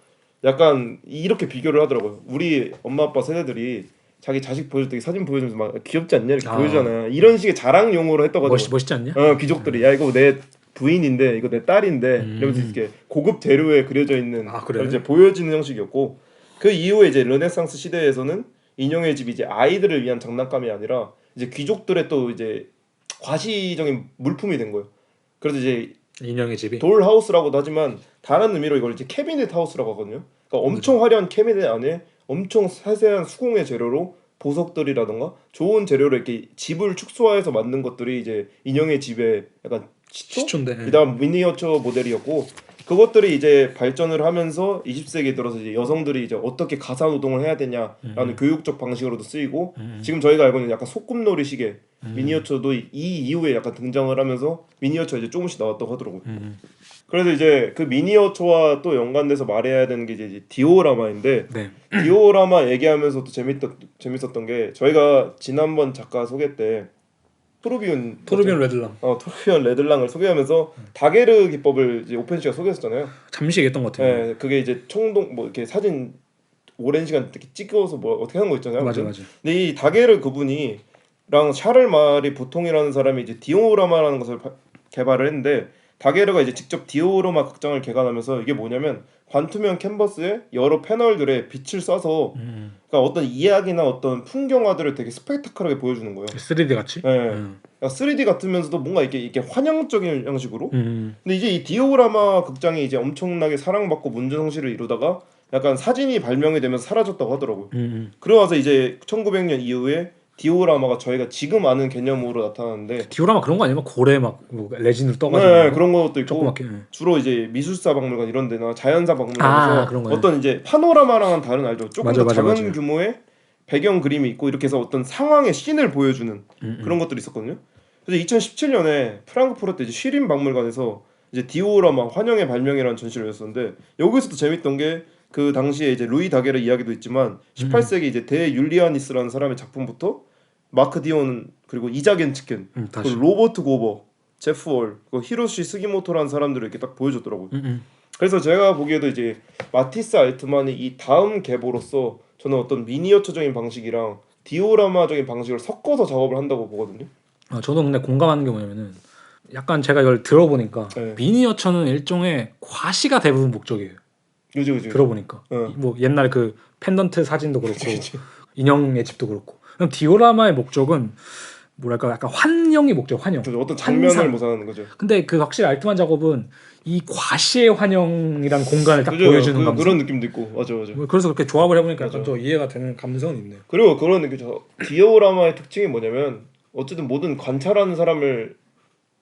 약간 이렇게 비교를 하더라고요. 우리 엄마 아빠 세대들이 자기 자식 보여줄 때 사진 보여주면서 막 귀엽지 않냐 이렇게 보여주잖아요. 이런 식의 자랑용으로 했다고 하더라고요. 멋있지 않냐? 귀족들이 야 이거 내 부인인데 이거 내 딸인데 이러면서 이렇게 고급 재료에 그려져 있는 그래? 이제 보여지는 형식이었고 그 이후에 이제 르네상스 시대에서는 인형의 집이 이제 아이들을 위한 장난감이 아니라 이제 귀족들의 또 이제 과시적인 물품이 된 거예요. 그래서 이제 인형의 집이. 돌 하우스라고도 하지만 다른 의미로 이걸 이제 캐비넷 하우스라고 하거든요. 그러니까 엄청 화려한 캐비넷 안에 엄청 세세한 수공예 재료로 보석들이라던가 좋은 재료로 이렇게 집을 축소화해서 만든 것들이 이제 인형의 집의 약간 시초인데. 이다음 미니어처 모델이었고 그것들이 이제 발전을 하면서 20세기에 들어서 이제 여성들이 이제 어떻게 가사 노동을 해야 되냐라는 교육적 방식으로도 쓰이고 지금 저희가 알고 있는 약간 소꿉놀이식의 미니어처도 이 이후에 약간 등장을 하면서 미니어처 이제 조금씩 나왔다고 하더라고요. 그래서 이제 그 미니어처와 또 연관돼서 말해야 되는 게 이제 디오라마인데 네. 디오라마 얘기하면서 또 재밌었던 게 저희가 지난번 작가 소개 때 토르비온 레들랑 토르비온 레들랑을 소개하면서 다게르 기법을 이제 오펜씨가 소개했었잖아요. 잠시 얘기했던 것 같아요. 네, 그게 이제 총동 뭐 이렇게 사진 오랜 시간 이렇게 찍어서 뭐 어떻게 하는 거 있잖아요. 맞아. 근데 이 다게르 그분이랑 샤를 마리 보통이라는 사람이 이제 디오라마라는 것을 개발을 했는데 다게르가 이제 직접 디오라마 극장을 개관하면서 이게 뭐냐면 반투명 캔버스에 여러 패널들에 빛을 쏴서 그러니까 어떤 이야기나 어떤 풍경화들을 되게 스펙타클하게 보여주는 거예요. 3D 같이. 네. 그러니까 3D 같으면서도 뭔가 이렇게 환영적인 형식으로. 음. 근데 이제 이 디오라마 극장이 이제 엄청나게 사랑받고 문제성시를 이루다가 약간 사진이 발명이 되면서 사라졌다고 하더라고요. 그러고서 이제 1900년 이후에 디오라마가 저희가 지금 아는 개념으로 나타나는데 디오라마 그런 거 아니면 고래 막뭐 레진으로 떠가지고. 네, 그런 것도 있고 조그맣게. 주로 이제 미술사 박물관 이런 데나 자연사 박물관에서 그런 거예요. 어떤 이제 파노라마랑은 다른 알죠. 조금 더 작은 맞아. 규모의 배경 그림이 있고 이렇게 해서 어떤 상황의 씬을 보여주는 그런 것들이 있었거든요. 그래서 2017년에 프랑크푸르트 이제 쉬린 박물관에서 이제 디오라마 환영의 발명이라는 전시를 열었었는데 여기서도 재밌던 게 그 당시에 이제 루이 다게르 이야기도 있지만 18세기 이제 대율리아니스라는 사람의 작품부터 마크 디온 그리고 이자 겐츠켄 그리고 로버트 고버 제프 월 그리고 히로시 스기모토라는 사람들을 이렇게 딱 보여줬더라고요. 그래서 제가 보기에도 이제 마티스 알트만이 이 다음 계보로서 저는 어떤 미니어처적인 방식이랑 디오라마적인 방식을 섞어서 작업을 한다고 보거든요. 저도 근데 공감하는 게 뭐냐면은 약간 제가 이걸 들어보니까 네. 미니어처는 일종의 과시가 대부분 목적이에요. 그지. 들어보니까 뭐 옛날 그 펜던트 사진도 그렇고 인형의 집도 그렇고 그럼 디오라마의 목적은 뭐랄까 약간 환영이 목적 환영. 그죠. 어떤 장면을 환상. 모사하는 거죠. 근데 그 확실히 알트만 작업은 이 과시의 환영이란 공간을 딱 그죠. 보여주는 감성. 그런 느낌도 있고 맞아. 그래서 그렇게 조합을 해보니까 맞아. 약간 또 이해가 되는 감성은 있네요. 그리고 그런 느낌이죠. 디오라마의 특징이 뭐냐면 어쨌든 모든 관찰하는 사람을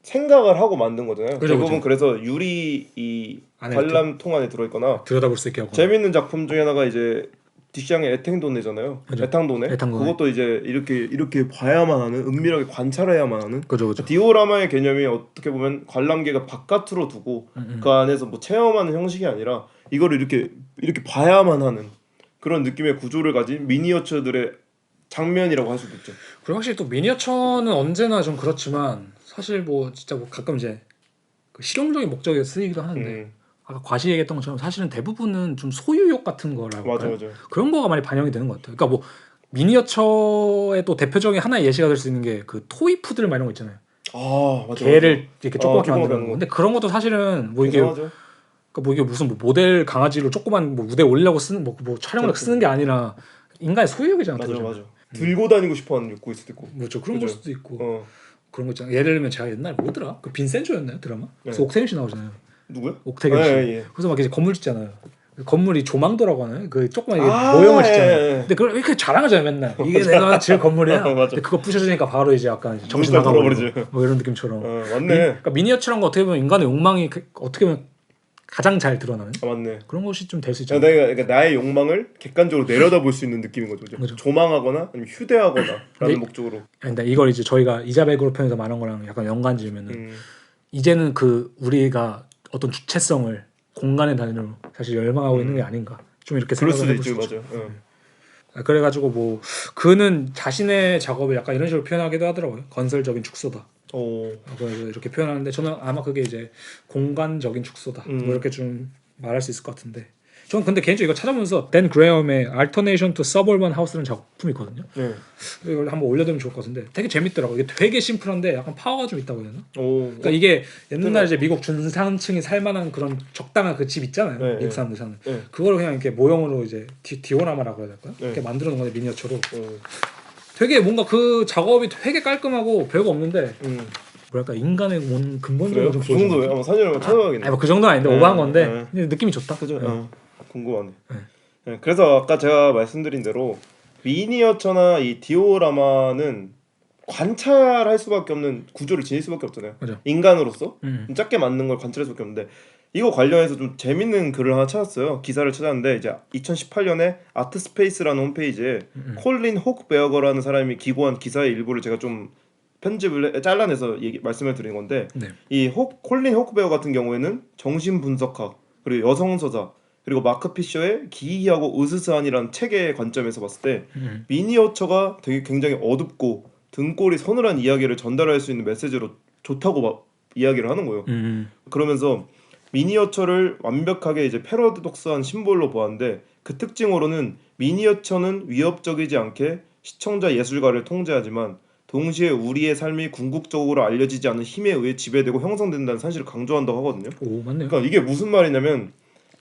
생각을 하고 만든 거잖아요. 대부분 그래서 유리 이 관람통 안에 들어있거나 들여다볼 수 있게 하고. 재밌는 작품 중에 하나가 이제 디샹의 에탱도네잖아요. 그죠. 에탕도네. 그것도 이제 이렇게 봐야만 하는 은밀하게 관찰해야만 하는. 그죠. 디오라마의 개념이 어떻게 보면 관람객을 바깥으로 두고 그 안에서 뭐 체험하는 형식이 아니라 이거를 이렇게 봐야만 하는 그런 느낌의 구조를 가진 미니어처들의 장면이라고 할 수도 있죠. 그리고 확실히 또 미니어처는 언제나 좀 그렇지만 사실 뭐 진짜 뭐 가끔 이제 그 실용적인 목적에 쓰이기도 하는데 아까 과시 얘기했던 것처럼 사실은 대부분은 좀 소유욕 같은 거라고 맞아. 그런 거가 많이 반영이 되는 것 같아요. 그러니까 뭐 미니어처의 또 대표적인 하나의 예시가 될 수 있는 게 그 토이푸들 막 이런 거 있잖아요. 맞아. 개를 이렇게 조그맣게 만드는 거. 근데 그런 것도 사실은 뭐 이게 그러니까 뭐 이게 무슨 뭐 모델 강아지로 조그만 뭐 무대에 올리려고 쓰는 뭐 촬영을 쓰는 게 아니라 인간의 소유욕이잖아. 맞아. 들고 다니고 싶어하는 욕구 있을 수도 있고. 그렇죠. 그런 걸 수도 있고. 그런 거 있잖아요. 예를 들면 제가 옛날 뭐더라? 그 빈센조였나요 드라마? 그래서 옥태균 씨 나오잖아요. 누구요? 옥태균 씨. 예. 그래서 막 이제 건물 짓잖아요. 건물이 조망도라고 하나요? 그 조그만 모형을 짓잖아요. 근데 그걸 이렇게 자랑하잖아요 맨날. 이게 내가 지을 건물이야. 근데 그거 부셔주니까 바로 이제 약간 정신 나가버리죠. 뭐 이런 느낌처럼. 맞네. 그러니까 미니어처란 거 어떻게 보면 인간의 욕망이 어떻게 보면 가장 잘 드러나는 맞네. 그런 것이 좀 될 수 있잖아요. 그러니까 나의 욕망을 객관적으로 내려다볼 수 있는 느낌인 거죠. 그렇죠. 조망하거나 아니면 휴대하거나라는 목적으로. 근데 이걸 이제 저희가 이자벨 그룹에서 말한 거랑 약간 연관지으면은 이제는 그 우리가 어떤 주체성을 공간의 단위로 사실 열망하고 있는 게 아닌가 좀 이렇게 생각을 해볼 수 있죠. 맞아요. 그래가지고 뭐 그는 자신의 작업을 약간 이런 식으로 표현하기도 하더라고요. 건설적인 축소다. 그래서 이렇게 표현하는데 저는 아마 그게 이제 공간적인 축소다. 뭐 이렇게 좀 말할 수 있을 것 같은데. 저는 근데 개인적으로 이거 찾아보면서 댄 그레엄의 Alternation to Suburban House라는 작품이 있거든요. 이걸 한번 올려두면 좋을 것 같은데 되게 재밌더라고요. 이게 되게 심플한데 약간 파워가 좀 있다고 해야 되나? 그러니까 이게 옛날 이제 미국 중산층이 살만한 그런 적당한 그 집 있잖아요. 미국 사람들 사는. 그걸 그냥 이렇게 모형으로 이제 디오라마라고 해야 될까요? 이렇게 만들어 놓은 건데 미니어처로. 되게 뭔가 그 작업이 되게 깔끔하고 별거 없는데 뭐랄까 인간의 뭔 그래요? 근본적으로 그 정도예요? 한번 사진을 한번 찾아봐야겠네. 아니 뭐그 정도는 아닌데 네, 오버한 건데 네. 근데 느낌이 좋다. 그죠? 네. 궁금하네. 네. 네, 그래서 아까 제가 말씀드린 대로 미니어처나 이 디오라마는 관찰할 수밖에 없는 구조를 지닐 수밖에 없잖아요. 그죠. 인간으로서 음. 작게 만든 걸 관찰할 수밖에 없는데 이거 관련해서 좀 재밌는 글을 하나 찾았어요. 기사를 찾았는데 이제 2018년에 아트스페이스라는 홈페이지에 콜린 호크베어거라는 사람이 기고한 기사의 일부를 제가 좀 잘라내서 말씀을 드린 건데 네. 이 콜린 호크베어 같은 경우에는 정신분석학 그리고 여성서사 그리고 마크 피셔의 기이하고 으스스한이라는 책의 관점에서 봤을 때 미니어처가 되게 굉장히 어둡고 등골이 서늘한 이야기를 전달할 수 있는 메시지로 좋다고 이야기를 하는 거예요. 그러면서 미니어처를 완벽하게 이제 패러독스한 심볼로 보았는데 그 특징으로는 미니어처는 위협적이지 않게 시청자 예술가를 통제하지만 동시에 우리의 삶이 궁극적으로 알려지지 않은 힘에 의해 지배되고 형성된다는 사실을 강조한다고 하거든요. 오 맞네요. 그러니까 이게 무슨 말이냐면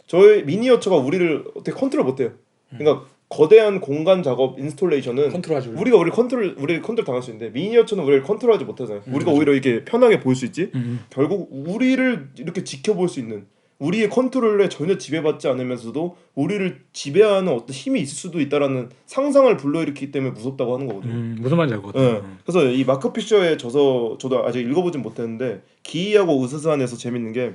저희 미니어처가 우리를 어떻게 컨트롤 못해요. 그러니까 거대한 공간 작업 인스톨레이션은 컨트롤하지 우리를 컨트롤 당할 수 있는데 미니어처는 우리를 컨트롤하지 못하잖아요. 우리가 오히려 이렇게 편하게 볼 수 있지. 결국 우리를 이렇게 지켜볼 수 있는 우리의 컨트롤에 전혀 지배받지 않으면서도 우리를 지배하는 어떤 힘이 있을 수도 있다라는 상상을 불러일으키기 때문에 무섭다고 하는 거거든요. 무슨 말인지 알 것 같아요. 네. 그래서 이 마크 피셔의 저서 저도 아직 읽어보진 못했는데 기이하고 으스스한에서 재밌는 게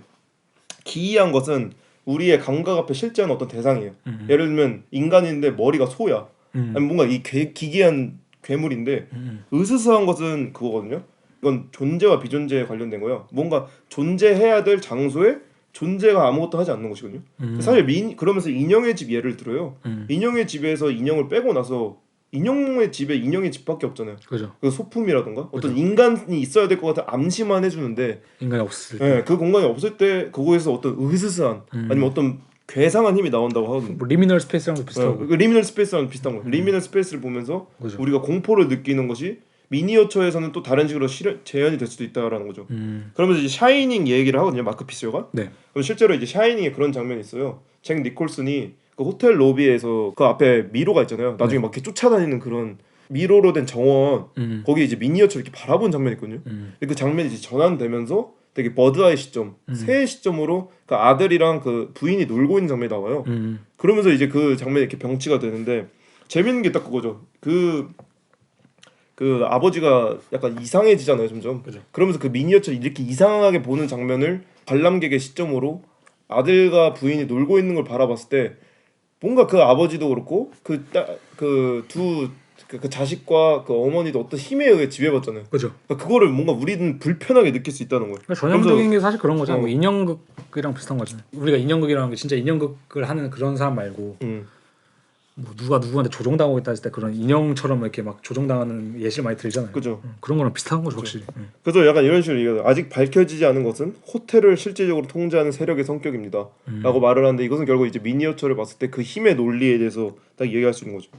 기이한 것은 우리의 감각 앞에 실제하는 어떤 대상이에요. 예를 들면 인간인데 머리가 소야. 아니 뭔가 이 기괴한 괴물인데 으스스한 것은 그거거든요. 이건 존재와 비존재에 관련된 거예요. 뭔가 존재해야 될 장소에 존재가 아무것도 하지 않는 것이거든요. 사실 그러면서 인형의 집 예를 들어요. 인형의 집에서 인형을 빼고 나서 인형의 집에 인형의 집밖에 없잖아요. 그죠. 그 소품이라던가 그죠. 어떤 인간이 있어야 될 것 같은 암시만 해주는데 인간이 없을 때. 네, 그 공간이 없을 때 그거에서 어떤 으스스한 아니면 어떤 괴상한 힘이 나온다고 하거든요. 뭐 리미널 스페이스랑도 비슷하고. 그 리미널 스페이스랑 비슷한 거예요. 리미널 스페이스를 보면서 그죠. 우리가 공포를 느끼는 것이 미니어처에서는 또 다른 식으로 재현이 될 수도 있다라는 거죠. 그러면서 이제 샤이닝 얘기를 하거든요. 마크 피셔가. 네. 그럼 실제로 이제 샤이닝에 그런 장면이 있어요. 잭 니콜슨이 그 호텔 로비에서 그 앞에 미로가 있잖아요. 나중에 막 이렇게 쫓아다니는 그런 미로로 된 정원 거기 이제 미니어처 이렇게 바라본 장면이 있거든요. 그 장면이 이제 전환되면서 되게 버드아이 시점, 새의 시점으로 그 아들이랑 그 부인이 놀고 있는 장면이 나와요. 그러면서 이제 그 장면이 이렇게 병치가 되는데 재밌는 게 딱 그거죠. 그 아버지가 약간 이상해지잖아요, 점점. 그죠. 그러면서 그 미니어처 이렇게 이상하게 보는 장면을 관람객의 시점으로 아들과 부인이 놀고 있는 걸 바라봤을 때 뭔가 그 아버지도 그렇고 그 자식과 그 어머니도 어떤 힘에 의해 지배받잖아요. 그죠. 그러니까 그거를 뭔가 우리는 불편하게 느낄 수 있다는 거예요. 그러니까 전형적인 게 사실 그런 거잖아요. 어. 뭐 인형극이랑 비슷한 거잖아요. 우리가 인형극이라는 게 진짜 인형극을 하는 그런 사람 말고 뭐 누가 누구한테 조종당하고 있다 했을 때 그런 인형처럼 이렇게 막 조종당하는 예시를 많이 들잖아요. 그죠. 그런 거랑 비슷한 거죠, 확실히. 그래서 약간 이런 식으로 얘기해요. 아직 밝혀지지 않은 것은 호텔을 실질적으로 통제하는 세력의 성격입니다. 라고 말을 하는데 이것은 결국 이제 미니어처를 봤을 때 그 힘의 논리에 대해서 딱 얘기할 수 있는 거죠.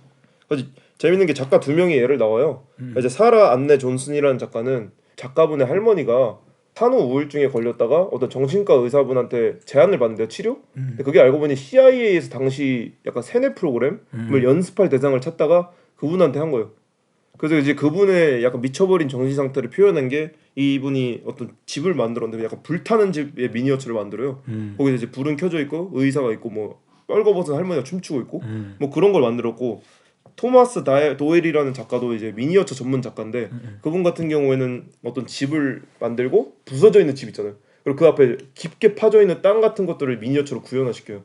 그래서 재밌는 게 작가 두 명의 예를 나와요. 이제 사라 안네 존슨이라는 작가는 작가분의 할머니가 산후 우울증에 걸렸다가 어떤 정신과 의사분한테 제안을 받는데요, 치료? 근데 그게 알고 보니 CIA에서 당시 약간 세뇌 프로그램을 연습할 대상을 찾다가 그분한테 한 거예요. 그래서 이제 그분의 약간 미쳐버린 정신 상태를 표현한 게 이분이 어떤 집을 만들었는데 약간 불타는 집의 미니어처를 만들어요. 거기서 이제 불은 켜져 있고 의사가 있고 뭐 뻘거벗은 할머니가 춤추고 있고 뭐 그런 걸 만들었고 토마스 도엘이라는 작가도 이제 미니어처 전문 작가인데 그분 같은 경우에는 어떤 집을 만들고 부서져 있는 집 있잖아요. 그리고 그 앞에 깊게 파져 있는 땅 같은 것들을 미니어처로 구현화시켜요.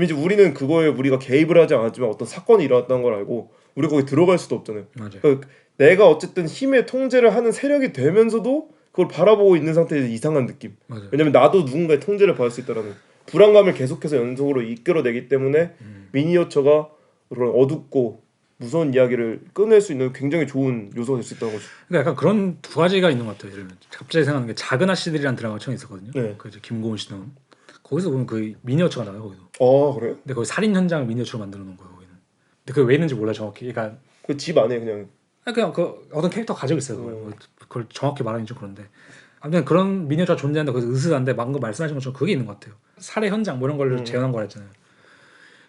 이제 우리는 그거에 우리가 개입을 하지 않았지만 어떤 사건이 일어났다는 걸 알고 우리 거기 들어갈 수도 없잖아요. 맞아요. 그러니까 내가 어쨌든 힘의 통제를 하는 세력이 되면서도 그걸 바라보고 있는 상태에서 이상한 느낌. 맞아요. 왜냐면 나도 누군가의 통제를 받을 수 있다라는 불안감을 계속해서 연속으로 이끌어내기 때문에 미니어처가 그런 어둡고 무서운 이야기를 꺼낼 수 있는 굉장히 좋은 요소가 될 수 있다는 거죠. 그러니까 약간 그런 두 가지가 있는 것 같아요. 예를 들면 갑자기 생각나는 게 작은 아씨들이라는 드라마가 처음 있었거든요. 네. 그 이제 김고은 씨 나온. 거기서 보면 그 미니어처가 나와요. 거기도. 그래요? 근데 거기 살인 현장을 미니어처로 만들어 놓은 거예요. 거기는. 근데 그게 왜 있는지 몰라요 정확히. 그러니까 그 집 안에 그냥 그 어떤 캐릭터 가지고 있어요. 그걸 정확히 말하기는 좀 그런데. 아무튼 그런 미니어처가 존재한다. 그래서 으스스한데 방금 말씀하신 것처럼 그게 있는 것 같아요. 살해 현장 뭐 이런 걸 재현한 거랬잖아요.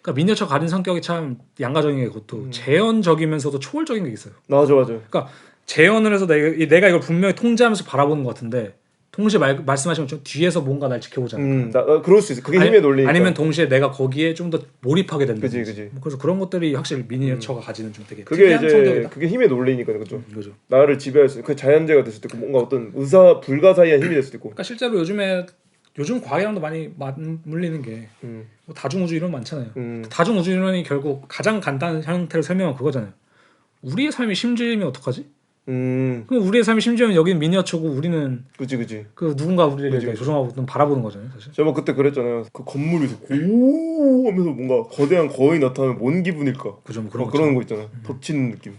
그러니까 미니어처 가진 성격이 참 양가적인 게 그것도 재현적이면서도 초월적인 게 있어요. 맞아. 그러니까 재현을 해서 내가 이걸 분명히 통제하면서 바라보는 것 같은데 동시에 말씀하신 것처럼 뒤에서 뭔가 날 지켜보지 않을까. 그럴 수 있어. 그게 힘의 논리니까. 아니면 동시에 내가 거기에 좀 더 몰입하게 된다. 그지. 뭐 그래서 그런 것들이 확실히 미니어처가 가지는 좀 되게 그게 특이한 이제 성격이다. 그게 힘의 논리니까 그죠. 그죠. 나를 지배할 수 있는 그 자연재가 될 수도 있고 뭔가 어떤 의사 불가사의한 힘이 될 수도 있고. 그러니까 실제로 요즘 과학이랑도 많이 맞물리는 게 뭐 다중우주 이론 많잖아요. 다중우주 이론이 결국 가장 간단한 형태로 설명한 그거잖아요. 우리의 삶이 심지면 어떡하지? 그럼 우리의 삶이 심지면 여기는 미니어처고 우리는 그지. 그 누군가 우리를 그치. 조종하고 바라보는 거잖아요, 사실. 제가 그때 그랬잖아요. 그 건물에서 고 하면서 뭔가 거대한 거인이 나타나면 뭔 기분일까? 그죠, 뭐 그런 그런 거 있잖아요. 덮치는 느낌.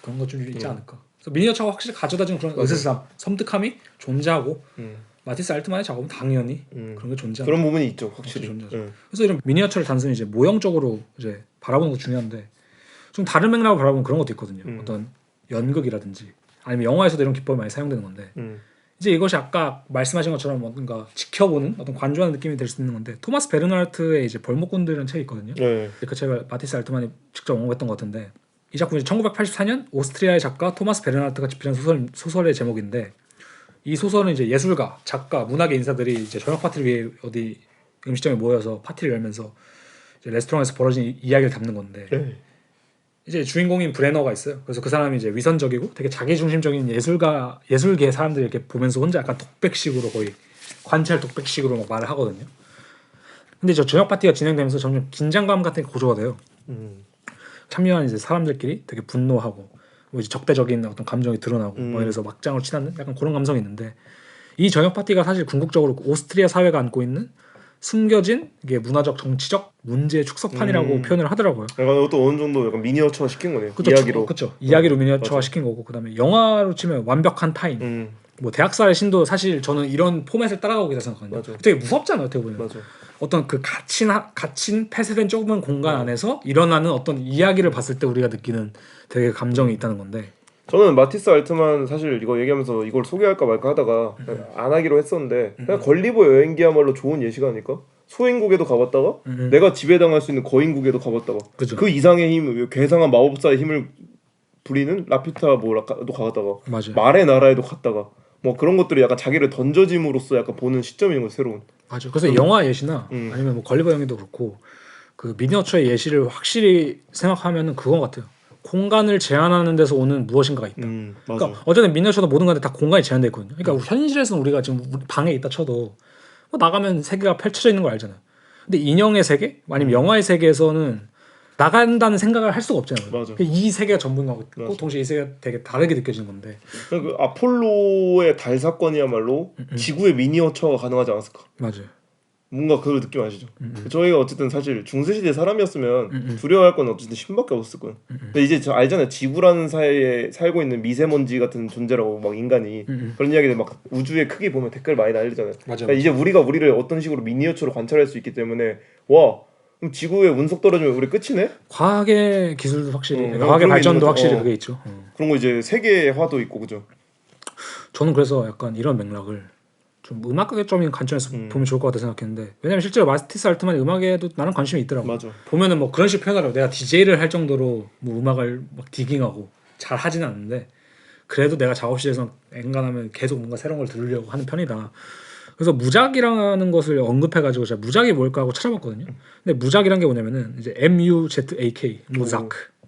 그런 것 좀 있지 않을까. 그래서 미니어처가 확실히 가져다주는 그런 으스스함, 섬뜩함이 존재하고 마티스 알트만의 작업은 당연히 그런 게 존재하는. 그런 부분이 있죠, 확실히. 그래서 이런 미니어처를 단순히 이제 모형적으로 이제 바라보는 것도 중요한데 좀 다른 맥락으로 바라보면 그런 것도 있거든요. 어떤 연극이라든지 아니면 영화에서도 이런 기법이 많이 사용되는 건데 이제 이것이 아까 말씀하신 것처럼 뭔가 지켜보는 어떤 관조하는 느낌이 될 수 있는 건데 토마스 베르나르트의 이제 벌목꾼들이라는 책이 있거든요. 그 책을 마티스 알트만이 직접 언급했던 것 같은데 이 작품이 1984년 오스트리아의 작가 토마스 베르나르트가 집필한 소설의 제목인데 이 소설은 이제 예술가, 작가, 문학의 인사들이 이제 저녁 파티를 위해 어디 음식점에 모여서 파티를 열면서 이제 레스토랑에서 벌어진 이야기를 담는 건데 이제 주인공인 브레너가 있어요. 그래서 그 사람이 이제 위선적이고 되게 자기중심적인 예술계 사람들이 이렇게 보면서 혼자 약간 독백식으로 거의 관찰 독백식으로 막 말을 하거든요. 근데 저 저녁 파티가 진행되면서 점점 긴장감 같은 게 고조가 돼요. 참여한 이제 사람들끼리 되게 분노하고 뭐 이제 적대적인 어떤 감정이 드러나고 뭐 이래서 막장을 치닫는 약간 그런 감성이 있는데 이 저녁 파티가 사실 궁극적으로 오스트리아 사회가 안고 있는 숨겨진 이게 문화적 정치적 문제의 축소판이라고 표현을 하더라고요. 약간 또 어느 정도 약간 미니어처화 시킨 거네요. 그쵸, 이야기로. 그렇죠. 이야기로 미니어처화 시킨 거고 그다음에 영화로 치면 완벽한 타인. 뭐 대학살의 신도 사실 저는 이런 포맷을 따라가고 있다 생각하거든요. 맞아. 되게 무섭잖아요, 어떻게 보면. 맞아. 어떤 그 갇힌 폐쇄된 좁은 공간 안에서 일어나는 어떤 이야기를 봤을 때 우리가 느끼는 되게 감정이 있다는 건데. 저는 마티스 알트만 사실 이거 얘기하면서 이걸 소개할까 말까 하다가 안 하기로 했었는데 그냥 걸리버 여행기야말로 좋은 예시가 아닐까? 소인국에도 가봤다가 내가 지배당할 수 있는 거인국에도 가봤다가 그죠. 그 이상의 힘, 괴상한 마법사의 힘을 부리는 라피ュ타 뭐라도 가봤다가 맞아요. 말의 나라에도 갔다가 뭐 그런 것들이 약간 자기를 던져짐으로써 약간 보는 시점인 거죠, 새로운. 맞아. 그래서 영화 예시나 아니면 뭐 걸리버 여행도 그렇고 그 미니어처의 예시를 확실히 생각하면은 그건 같아요. 공간을 제한하는 데서 오는 무엇인가가 있다. 맞아. 그러니까 어쨌든 미니어처도 모든 건데 다 공간이 제한돼 있거든요. 그러니까 현실에서는 우리가 지금 우리 방에 있다 쳐도 뭐 나가면 세계가 펼쳐져 있는 걸 알잖아요. 근데 인형의 세계 아니면 영화의 세계에서는 나간다는 생각을 할 수가 없잖아요. 맞아. 이 세계가 전부인 거고 맞아. 동시에 이 세계가 되게 다르게 느껴지는 건데. 그 아폴로의 달 사건이야말로 지구의 미니어처가 가능하지 않았을까? 맞아요. 뭔가 그걸 느낌 아시죠? 저희가 어쨌든 사실 중세시대 사람이었으면 두려워할 건 어쨌든 신밖에 없었을 거예요. 근데 이제 저 알잖아요. 지구라는 사회에 살고 있는 미세먼지 같은 존재라고 막 인간이 그런 이야기들 막 우주의 크기 보면 댓글 많이 날리잖아요. 맞아. 그러니까 이제 우리가 우리를 어떤 식으로 미니어처로 관찰할 수 있기 때문에 와 그럼 지구에 운석 떨어지면 우리 끝이네? 과학의 기술도 확실히 과학의 그런 게 발전도 있는 거죠. 확실히 그게 있죠. 그런 거 이제 세계화도 있고 그죠? 저는 그래서 약간 이런 맥락을 좀 음악적인 관점에서 보면 좋을 것 같다 생각했는데 왜냐면 실제로 마티스 알트만이 음악에도 나는 관심이 있더라고. 맞아. 보면은 뭐 그런 식으로 표현하라고 내가 DJ를 할 정도로 뭐 음악을 막 디깅하고 잘 하지는 않는데 그래도 내가 작업실에서 엔간하면 계속 뭔가 새로운 걸 들으려고 하는 편이다. 그래서 무작이라는 것을 언급해가지고 제가 무작이 뭘까 하고 찾아봤거든요. 근데 무작이란 게 뭐냐면은 이제 MUZAK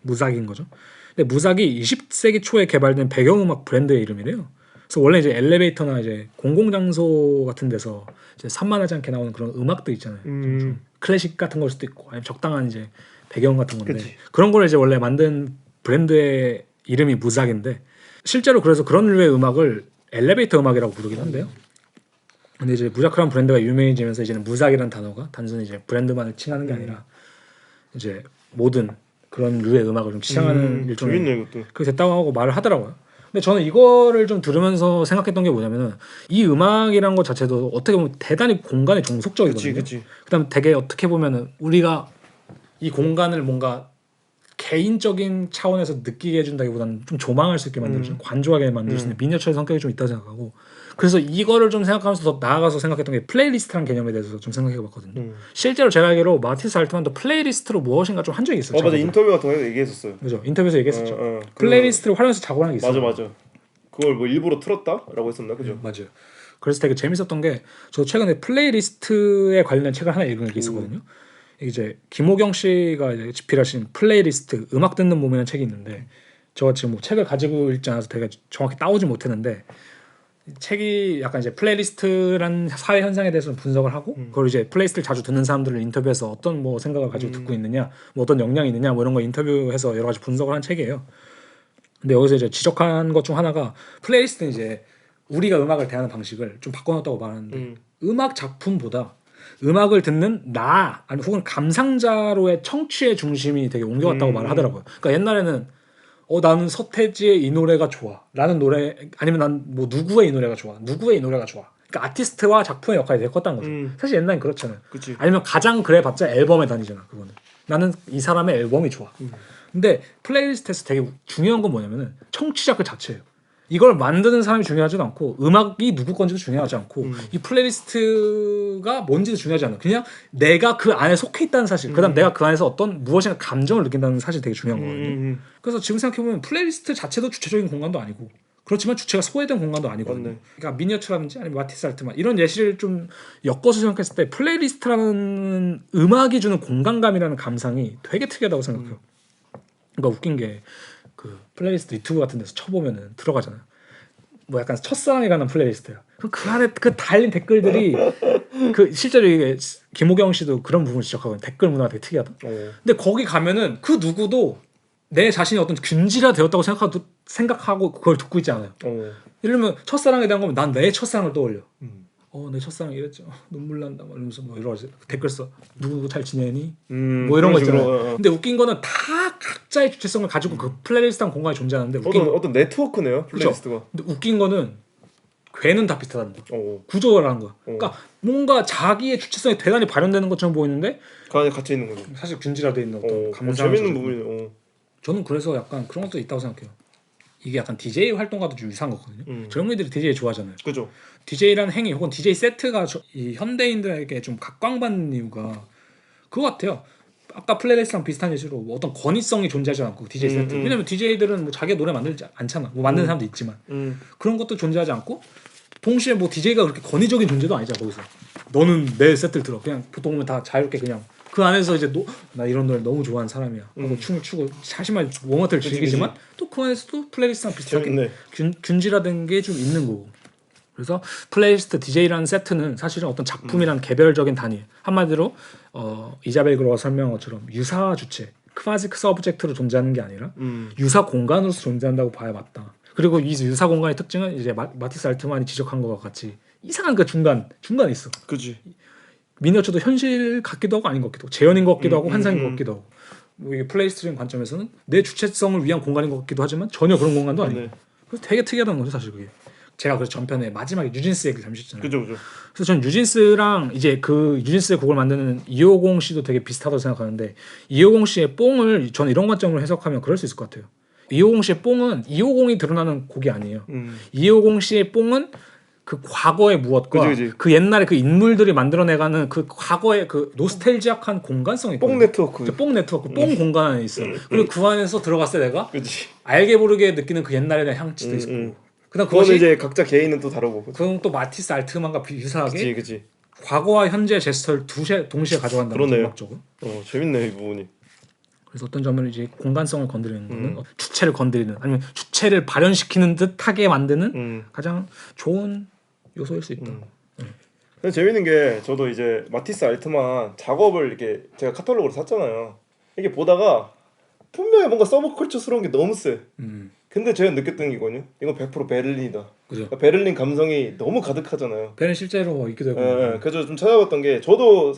무작인 거죠. 근데 무작이 20세기 초에 개발된 배경음악 브랜드의 이름이래요. 그래서 원래 이제 엘리베이터나 이제 공공장소 같은 데서 이제 산만하지 않게 나오는 그런 음악들 있잖아요. 좀 클래식 같은 걸 수도 있고 아니면 적당한 이제 배경 같은 건데 그치. 그런 걸 이제 원래 만든 브랜드의 이름이 무작인데 실제로 그래서 그런 류의 음악을 엘리베이터 음악이라고 부르긴 한데요. 근데 이제 무작이라는 브랜드가 유명해지면서 이제는 무작이라는 단어가 단순히 이제 브랜드만을 칭하는 게 아니라 이제 모든 그런 류의 음악을 좀 치장하는 일종의 재밌네 이것도. 그게 됐다고 하고 말을 하더라고요. 근데 저는 이거를 좀 들으면서 생각했던 게 뭐냐면은 이 음악이란 것 자체도 어떻게 보면 대단히 공간에 종속적이거든요. 그치. 그다음 되게 어떻게 보면은 우리가 이 공간을 뭔가 개인적인 차원에서 느끼게 해준다기보다는 좀 조망할 수 있게 만들어주는 관조하게 만들 수 있는 미니어처의 성격이 좀 있다고 생각하고 그래서 이거를 좀 생각하면서 더 나아가서 생각했던 게 플레이리스트라는 개념에 대해서 좀 생각해봤거든요. 실제로 제가 알기로 마티스 알트만도 플레이리스트로 무엇인가 좀 한 적이 있어요. 맞아 작업을. 인터뷰 같은 거 얘기했었어요. 그죠. 인터뷰에서 얘기했었죠. 그- 플레이리스트를 활용해서 작업을 하는 게 있어요. 맞아. 그걸 뭐 일부러 틀었다라고 했었나 그죠? 맞아요. 그래서 되게 재밌었던 게 저 최근에 플레이리스트에 관련된 책을 하나 읽은 게 있었거든요. 이제 김호경 씨가 이제 집필하신 플레이리스트 음악 듣는 몸이라는 책이 있는데 제가 지금 뭐 책을 가지고 읽지 않아서 되게 정확히 따오지 못했는데 책이 약간 이제 플레이리스트란 사회 현상에 대해서 분석을 하고 그걸 이제 플레이리스트를 자주 듣는 사람들을 인터뷰해서 어떤 뭐 생각을 가지고 듣고 있느냐, 뭐 어떤 역량이 있느냐, 뭐 이런 거 인터뷰해서 여러 가지 분석을 한 책이에요. 근데 여기서 이제 지적한 것 중 하나가 플레이리스트는 이제 우리가 음악을 대하는 방식을 좀 바꿔놨다고 말하는데 음악 작품보다 음악을 듣는 나 아니 혹은 감상자로의 청취의 중심이 되게 옮겨갔다고 말을 하더라고요. 그러니까 옛날에는 나는 서태지의 이 노래가 좋아 라는 노래 아니면 난 뭐 누구의 이 노래가 좋아 누구의 이 노래가 좋아 그러니까 아티스트와 작품의 역할이 되게 컸다는 거죠. 사실 옛날엔 그렇잖아요. 그치. 아니면 가장 그래봤자 앨범에 다니잖아. 그거는 나는 이 사람의 앨범이 좋아. 근데 플레이리스트에서 되게 중요한 건 뭐냐면은 청취자 그 자체예요. 이걸 만드는 사람이 중요하지도 않고 음악이 누구 건지도 중요하지 않고 이 플레이리스트가 뭔지도 중요하지 않아요. 그냥 내가 그 안에 속해 있다는 사실 그다음 내가 그 안에서 어떤 무엇인가 감정을 느낀다는 사실이 되게 중요한 거거든요. 그래서 지금 생각해보면 플레이리스트 자체도 주체적인 공간도 아니고 그렇지만 주체가 소외된 공간도 아니거든요. 맞네. 그러니까 미니어처라든지 아니면 마티스 알트만 이런 예시를 좀 엮어서 생각했을 때 플레이리스트라는 음악이 주는 공간감이라는 감상이 되게 특이하다고 생각해요. 그러니까 웃긴 게 그 플레이리스트 유튜브 같은 데서 쳐보면은 들어가잖아요. 뭐 약간 첫사랑에 관한 플레이리스트야. 그럼 그 안에 그 달린 댓글들이 그 실제로 이게 김호경 씨도 그런 부분을 지적하거든요. 댓글 문화가 되게 특이하다. 근데 거기 가면은 그 누구도 내 자신이 어떤 균질화 되었다고 생각하고 그걸 듣고 있지 않아요. 예를 들면 첫사랑에 대한 거면 난 내 첫사랑을 떠올려. 내 첫사랑 이랬죠. 눈물 난다. 막 이러면서 뭐 여러 가지 댓글 써. 누구 잘 지내니? 뭐 이런 거 있잖아요. 근데 웃긴 거는 다 각자의 주체성을 가지고 그 플레이리스트한 공간이 존재하는데 어떤 네트워크네요 플레이리스트가. 그쵸? 근데 웃긴 거는 괴는 다 비슷하다는 거. 구조라는 거야. 그러니까 뭔가 자기의 주체성이 대단히 발현되는 것처럼 보이는데 그 안에 갇혀 있는 거죠. 사실 균질화되어 있는 어떤 감상. 재밌는 부분이. 저는 그래서 약간 그런 것도 있다고 생각해요. 이게 약간 DJ 활동과도 좀 유사한 거거든요. 젊은이들이 DJ 좋아하잖아요. 그죠. DJ라는 행위 혹은 DJ 세트가 이 현대인들에게 좀 각광받는 이유가 그거 같아요. 아까 플레이리스트랑 비슷한 예시로 뭐 어떤 권위성이 존재하지 않고 DJ 세트. 왜냐면 DJ들은 뭐 자기 노래 만들지 않잖아. 뭐 만드는 사람도 있지만 그런 것도 존재하지 않고 동시에 뭐 DJ가 그렇게 권위적인 존재도 아니잖아. 거기서 너는 내 세트를 들어. 그냥 보통 보면 다 자유롭게 그냥 그 안에서 이제 나 이런 노래 너무 좋아하는 사람이야. 하고 춤을 추고 사실만 웜워터를 즐기지만 또 그 안에서도 플레이리스트랑 비슷하게 균질화된 게 좀 있는 거고. 그래서 플레이리스트 DJ라는 세트는 사실은 어떤 작품이라는 개별적인 단위 한마디로 이자벨 그로가 설명한 것처럼 유사 주체 쿼지 서브젝트로 존재하는 게 아니라 유사 공간으로서 존재한다고 봐야 맞다. 그리고 이 유사 공간의 특징은 이제 마티스 알트만이 지적한 것과 같이 이상한 그 중간에 있어. 그지. 미니어처도 현실 같기도 하고 아닌 것 같기도 하고 재현인 것 같기도 하고 환상인 것 같기도 하고 뭐 이게 플레이리스트적인 관점에서는 내 주체성을 위한 공간인 것 같기도 하지만 전혀 그런 공간도 아니고 그래서 되게 특이하다는 거죠 사실 그게. 제가 그래서 전편에 마지막에 뉴진스 얘기를 잠시 했잖아요. 그죠. 그래서 전 뉴진스랑 이제 그 뉴진스의 곡을 만드는 이호공 씨도 되게 비슷하다고 생각하는데 이호공 씨의 뽕을 저는 이런 관점으로 해석하면 그럴 수 있을 것 같아요. 이호공 씨의 뽕은 이호공이 드러나는 곡이 아니에요. 이호공 씨의 뽕은 그 과거의 무엇과 그치. 그 옛날에 그 인물들이 만들어내가는 그 과거의 그 노스텔지악한 공간성이 뽕 네트워크. 뽕 네트워크, 뽕 공간 안에 있어. 그리고 그 안에서 들어갔을 때 내가 그치. 알게 모르게 느끼는 그 옛날에 대한 향취도 있고. 그다음 그거는 이제 각자 개인은 또 다르고. 그건 또 마티스 알트만과 유사하게 그치. 과거와 현재의 제스처를 동시에 가져간다는 거죠. 음악적으로. 재밌네 이 부분이. 그래서 어떤 점은 이제 공간성을 건드리는 거는 주체를 건드리는 아니면 주체를 발현시키는 듯하게 만드는 가장 좋은 요소일 수 있다. 근데 재밌는 게 저도 이제 마티스 알트만 작업을 이렇게 제가 카탈로그로 샀잖아요. 이게 보다가 분명히 뭔가 서브컬처스러운 게 너무 세. 근데 제가 느꼈던 게 이거든요. 이건 100% 베를린이다. 그죠. 그러니까 베를린 감성이 너무 가득하잖아요. 배는 실제로 있기도 하고. 그래서 좀 찾아봤던 게 저도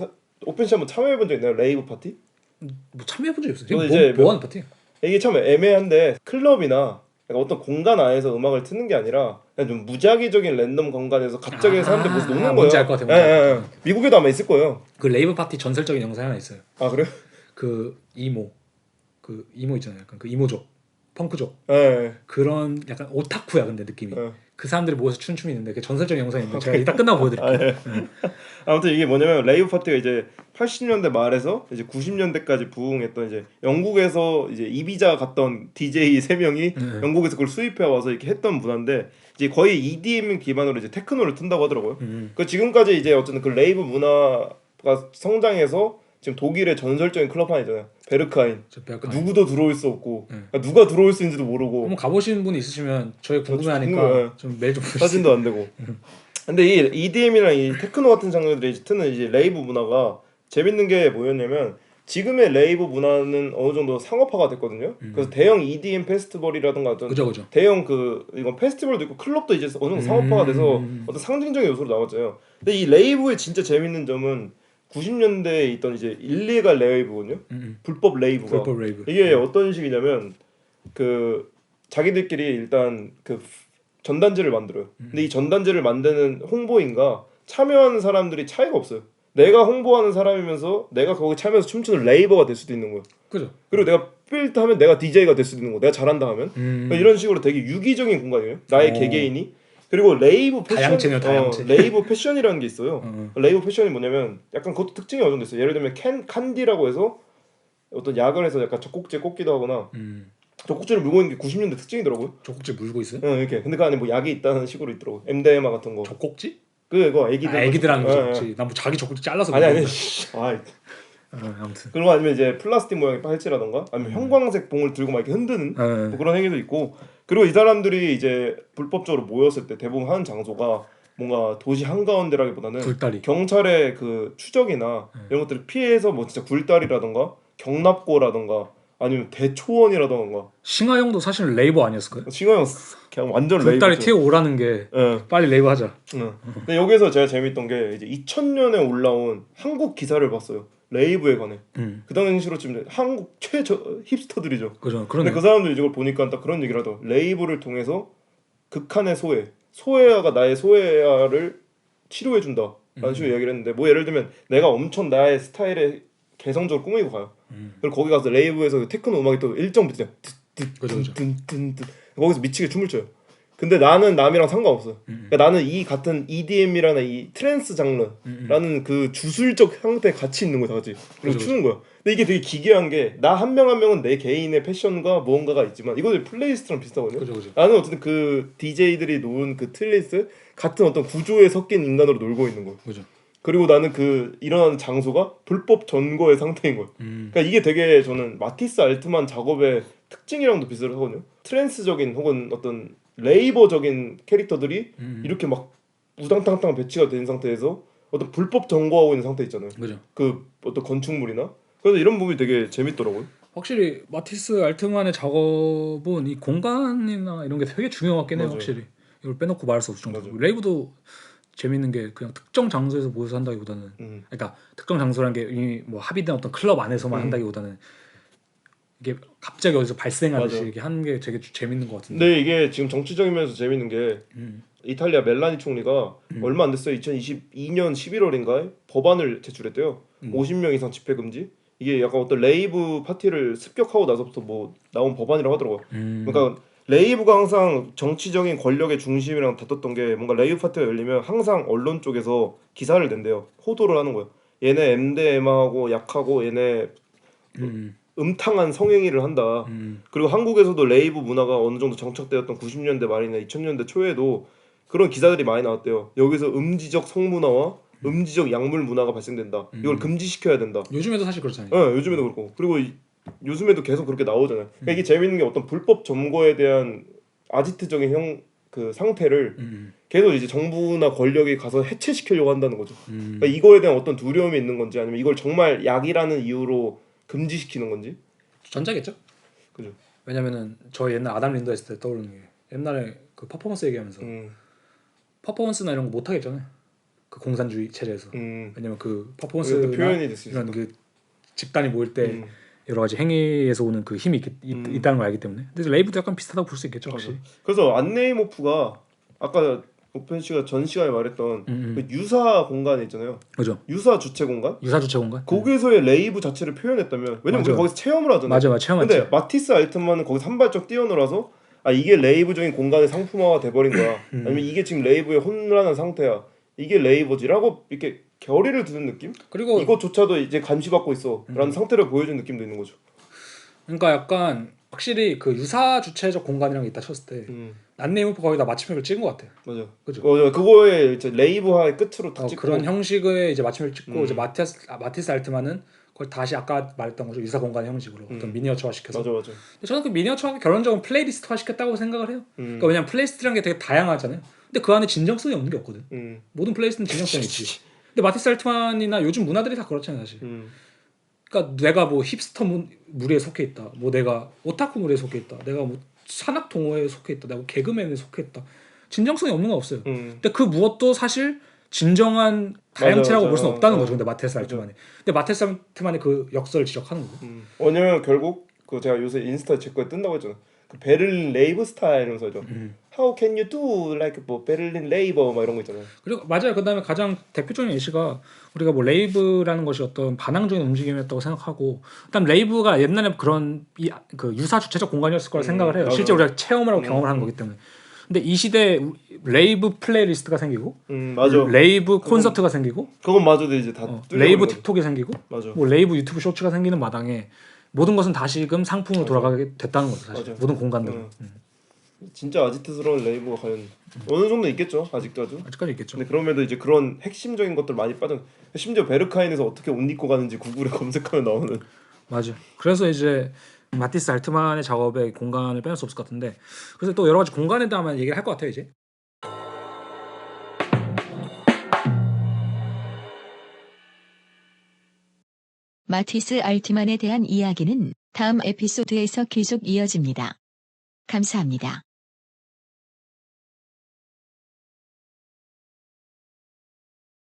오펜시 한번 참여해본 적 있나요? 레이브 파티? 뭐 참여해본 적 없어요. 저는 이게 이제 뭐 하는 파티? 이게 참 애매한데 클럽이나 어떤 공간 안에서 음악을 트는 게 아니라 그냥 좀 무작위적인 랜덤 공간에서 갑자기 사람들 모습 녹는 거예요. 뭔지 알 것 같아요. 미국에도 아마 있을 거예요. 그 레이브 파티 전설적인 영상 하나 있어요. 아 그래요? 그 이모 있잖아요. 약간 그 이모족 펑크족 예. 그런 약간 오타쿠야 근데 느낌이. 예. 그 사람들이 모여서 추는 춤이 있는데 그 전설적인 영상이 있는데 제가 이따 끝나고 보여드릴게요. 아, 예. 아무튼 이게 뭐냐면 레이브 파티가 이제 80년대 말에서 이제 90년대까지 부흥했던 이제 영국에서 이제 이비자 갔던 DJ 3명이 영국에서 그걸 수입해 와서 이렇게 했던 문화인데 이제 거의 EDM 기반으로 이제 테크노를 튼다고 하더라고요. 그 지금까지 이제 어쨌든 그 레이브 문화가 성장해서 지금 독일의 전설적인 클럽 하나 있잖아요. 베르카인. 누구도 들어올 수 없고 그러니까 누가 들어올 수 있는지도 모르고 한번 가보신 분 있으시면 저희 궁금해하니까 궁금해요. 좀 메일 좀 보내주세요. 사진도 안 되고. 근데 이 EDM이랑 이 테크노 같은 장르들이 트는 이제 레이브 문화가 재밌는 게 뭐였냐면 지금의 레이브 문화는 어느 정도 상업화가 됐거든요. 그래서 대형 EDM 페스티벌이라든가 어떤 그죠. 대형 이건 페스티벌도 있고 클럽도 이제 어느 정도 상업화가 돼서 어떤 상징적인 요소로 나왔잖아요. 근데 이 레이브의 진짜 재밌는 점은 90년대에 있던 이제 일리갈 레이브거든요. 불법 레이브가. 불법 레이브. 이게 어떤 식이냐면 그 자기들끼리 일단 그 전단지를 만들어요. 근데 이 전단지를 만드는 홍보인가 참여하는 사람들이 차이가 없어요. 내가 홍보하는 사람이면서 내가 거기 참여해서 춤추는 레이버가 될 수도 있는 거예요. 그죠. 그리고 내가 필드 하면 내가 DJ가 될 수도 있는 거. 내가 잘한다 하면 그러니까 이런 식으로 되게 유기적인 공간이에요. 나의 개개인이. 그리고 레이브 패션, 다양체네요, 다양체. 레이브 패션이라는 게 있어요. 레이브 패션이 뭐냐면 약간 그것도 특징이 어느 정도 있어요. 예를 들면 칸디라고 해서 어떤 야간에서 약간 젖꼭지에 꽂기도 하거나 젖꼭지를 물고 있는 게 90년대 특징이더라고요. 젖꼭지 물고 있어요? 이렇게. 근데 그 안에 뭐 약이 있다는 식으로 있더라고. MDMA 같은 거. 젖꼭지? 그거 애기들. 애기들 하는 젖꼭지. 난 뭐 자기 젖꼭지 잘라서. 아니. 아무튼. 그리고 아니면 이제 플라스틱 모양의 팔찌라던가 아니면 형광색 봉을 들고 막 이렇게 흔드는 뭐 그런 행위도 있고. 그리고 이 사람들이 이제 불법적으로 모였을 때 대부분 하는 장소가 뭔가 도시 한가운데라기보다는 굴다리. 경찰의 그 추적이나 이런 것들을 피해서 뭐 진짜 굴다리라던가 경납고라던가 아니면 대초원이라던가. 싱하형도 사실 레이버 아니었을까요? 싱하형 그냥 완전 레이버. 굴다리 튀어 오라는 게 빨리 레이버 하자. 근데 여기서 제가 재밌던 게 이제 2000년에 올라온 한국 기사를 봤어요. 레이브에 관해. 그 당시로 지금 한국 최저 힙스터들이죠. 그죠. 근데 그 사람들이 이걸 보니까 딱 그런 얘기를 하더라고. 레이브를 통해서 극한의 소외아가 나의 소외아를 치료해준다 라는 식으로 이야기를 했는데 뭐 예를 들면 내가 엄청 나의 스타일에 개성적으로 꾸미고 가요. 그리고 거기 가서 레이브에서 테크노 음악이 또 일정 비트잖아. 거기서 미치게 춤을 춰요. 근데 나는 남이랑 상관없어요. 그러니까 나는 이 같은 EDM이라는 이 트랜스 장르라는 그 주술적 형태에 같이 있는 거야 다 같이. 그리고 추는 거야. 근데 이게 되게 기괴한 게 나 한 명 한 명은 내 개인의 패션과 무언가가 있지만 이거 플레이리스트랑 비슷하거든요. 그죠. 나는 어쨌든 그 DJ들이 놓은 그 틀리스트 같은 어떤 구조에 섞인 인간으로 놀고 있는 거야. 그죠. 그리고 나는 그 일어나는 장소가 불법 전거의 상태인 거야. 그러니까 이게 되게 저는 마티스 알트만 작업의 특징이랑도 비슷하거든요. 트랜스적인 혹은 어떤 레이버적인 캐릭터들이 이렇게 막 우당탕탕 배치가 된 상태에서 어떤 불법 점거하고 있는 상태 있잖아요. 그죠. 그 어떤 건축물이나 그래서 이런 부분이 되게 재밌더라고요. 확실히 마티스 알트만의 작업은 이 공간이나 이런 게 되게 중요한 것 같긴 해요. 맞아요. 확실히 이걸 빼놓고 말할 수 없을 정도로. 맞아요. 레이브도 재밌는 게 그냥 특정 장소에서 모여서 한다기보다는 그러니까 특정 장소라는 게 이미 뭐 합의된 어떤 클럽 안에서만 한다기보다는 이게 갑자기 어디서 발생하듯이 맞아. 이렇게 하는 게 되게 재밌는 것 같은데. 근데 이게 지금 정치적인 면에서 재밌는 게 이탈리아 멜라니 총리가 얼마 안 됐어요. 2022년 11월인가에 법안을 제출했대요. 50명 이상 집회 금지. 이게 약간 어떤 레이브 파티를 습격하고 나서부터 뭐 나온 법안이라고 하더라고요. 그러니까 레이브가 항상 정치적인 권력의 중심이랑 다퉜던 게 뭔가 레이브 파티가 열리면 항상 언론 쪽에서 기사를 낸대요. 호도를 하는 거예요. 얘네 MDMA하고 약하고 얘네 음탕한 성행위를 한다. 그리고 한국에서도 레이브 문화가 어느 정도 정착되었던 90년대 말이나 2000년대 초에도 그런 기사들이 많이 나왔대요. 여기서 음지적 성문화와 음지적 약물 문화가 발생된다. 이걸 금지시켜야 된다. 요즘에도 사실 그렇잖아요. 네, 요즘에도 그렇고. 그리고 요즘에도 계속 그렇게 나오잖아요. 그러니까 이게 재밌는 게 어떤 불법 점거에 대한 아지트적인 그 상태를 계속 이제 정부나 권력이 가서 해체시키려고 한다는 거죠. 그러니까 이거에 대한 어떤 두려움이 있는 건지 아니면 이걸 정말 약이라는 이유로 금지시키는 건지. 전자겠죠? 그죠. 왜냐면은 저 옛날 아담 린더 했을 때 떠오르는 게 옛날에 그 퍼포먼스 얘기하면서 퍼포먼스나 이런 거 못 하겠잖아요. 그 공산주의 체제에서. 왜냐면 그 퍼포먼스나 표현이 될 수 이런 그 집단이 모일 때 여러 가지 행위에서 오는 그 힘이 있다는 걸 알기 때문에. 근데 레이브도 약간 비슷하다고 볼 수 있겠죠, 확실히. 그래서 안네이모프가 아까 오펜시가 전 시간에 말했던 그 유사 공간에 있잖아요. 그죠. 유사 주체 공간. 유사 주체 공간. 거기서의 레이브 자체를 표현했다면 왜냐면 맞아. 우리 거기서 체험을 하잖아요. 맞아, 체험했지. 근데 마티스 알트만은 거기서 한 발짝 뛰어놀아서 아 이게 레이브적인 공간의 상품화가 돼버린 거야. 아니면 이게 지금 레이브의 혼란한 상태야. 이게 레이버지라고 이렇게 결의를 두는 느낌? 그리고 이것조차도 이제 감시받고 있어라는 상태를 보여준 느낌도 있는 거죠. 그러니까 약간 확실히 그 유사 주체적 공간이랑 있다 쳤을 때 난네이프 거기다 마침표를 찍은 것 같아. 맞아. 그죠. 그거에 이제 레이브화의 끝으로 딱 찍고 그런 형식의 이제 마침표를 찍고 이제 마티스 알트만은 그걸 다시 아까 말했던 거죠. 유사 공간의 형식으로 어떤 미니어처화 시켜서. 맞아. 근데 저는 그 미니어처화 결론적으로 플레이리스트화 시켰다고 생각을 해요. 그러니까 왜냐면 플레이리스트라는 게 되게 다양하잖아요. 근데 그 안에 진정성이 없는 게 없거든. 모든 플레이리스트는 진정성이 있지. 근데 마티스 알트만이나 요즘 문화들이 다 그렇잖아요, 사실. 그러니까 내가 뭐 힙스터 무리에 속해 있다. 뭐 내가 오타쿠 무리에 속해 있다. 내가 뭐 산악 동호회에 속해 있다. 내가 뭐 개그맨에 속해 있다. 진정성이 없는 건 없어요. 근데 그 무엇도 사실 진정한 다양체라고 볼 수는 없다는 거죠. 근데 마티스 알트만이. 근데 마티스 알트만이 그 역설을 지적하는 거고. 왜냐면 결국 그 제가 요새 인스타 제 거에 뜬다고 했잖아. 그 베를린 레이브 스타일 이런 거죠. How can you do like 뭐 베를린 레이버 막 이런 거 있잖아요. 그리고 맞아요. 그다음에 가장 대표적인 예시가 우리가 뭐 레이브라는 것이 어떤 반항적인 움직임이었다고 생각하고, 일단 레이브가 옛날에 그런 그 유사 주체적 공간이었을 거라 생각을 해요. 맞아. 실제 우리가 체험을 하고 경험을 하는 거기 때문에. 근데 이 시대에 레이브 플레이리스트가 생기고, 맞아. 레이브 콘서트가 생기고, 그건 맞아도 이제 다 레이브 틱톡이 생기고, 맞아. 뭐 레이브 유튜브 쇼츠가 생기는 마당에 모든 것은 다시금 상품으로 돌아가게 됐다는 거죠. 사실 맞아. 모든 공간들은. 진짜 아지트스러운 레이브가 과연 어느 정도 있겠죠. 아직까지. 아직까지 있겠죠. 근데 그럼에도 이제 그런 핵심적인 것들 많이 빠져. 심지어 베르카인에서 어떻게 옷 입고 가는지 구글에 검색하면 나오는. 맞아. 그래서 이제 마티스 알트만의 작업에 공간을 빼놓을 수 없을 것 같은데, 그래서 또 여러 가지 공간에 대한 얘기를 할 것 같아요 이제. 마티스 알트만에 대한 이야기는 다음 에피소드에서 계속 이어집니다. 감사합니다.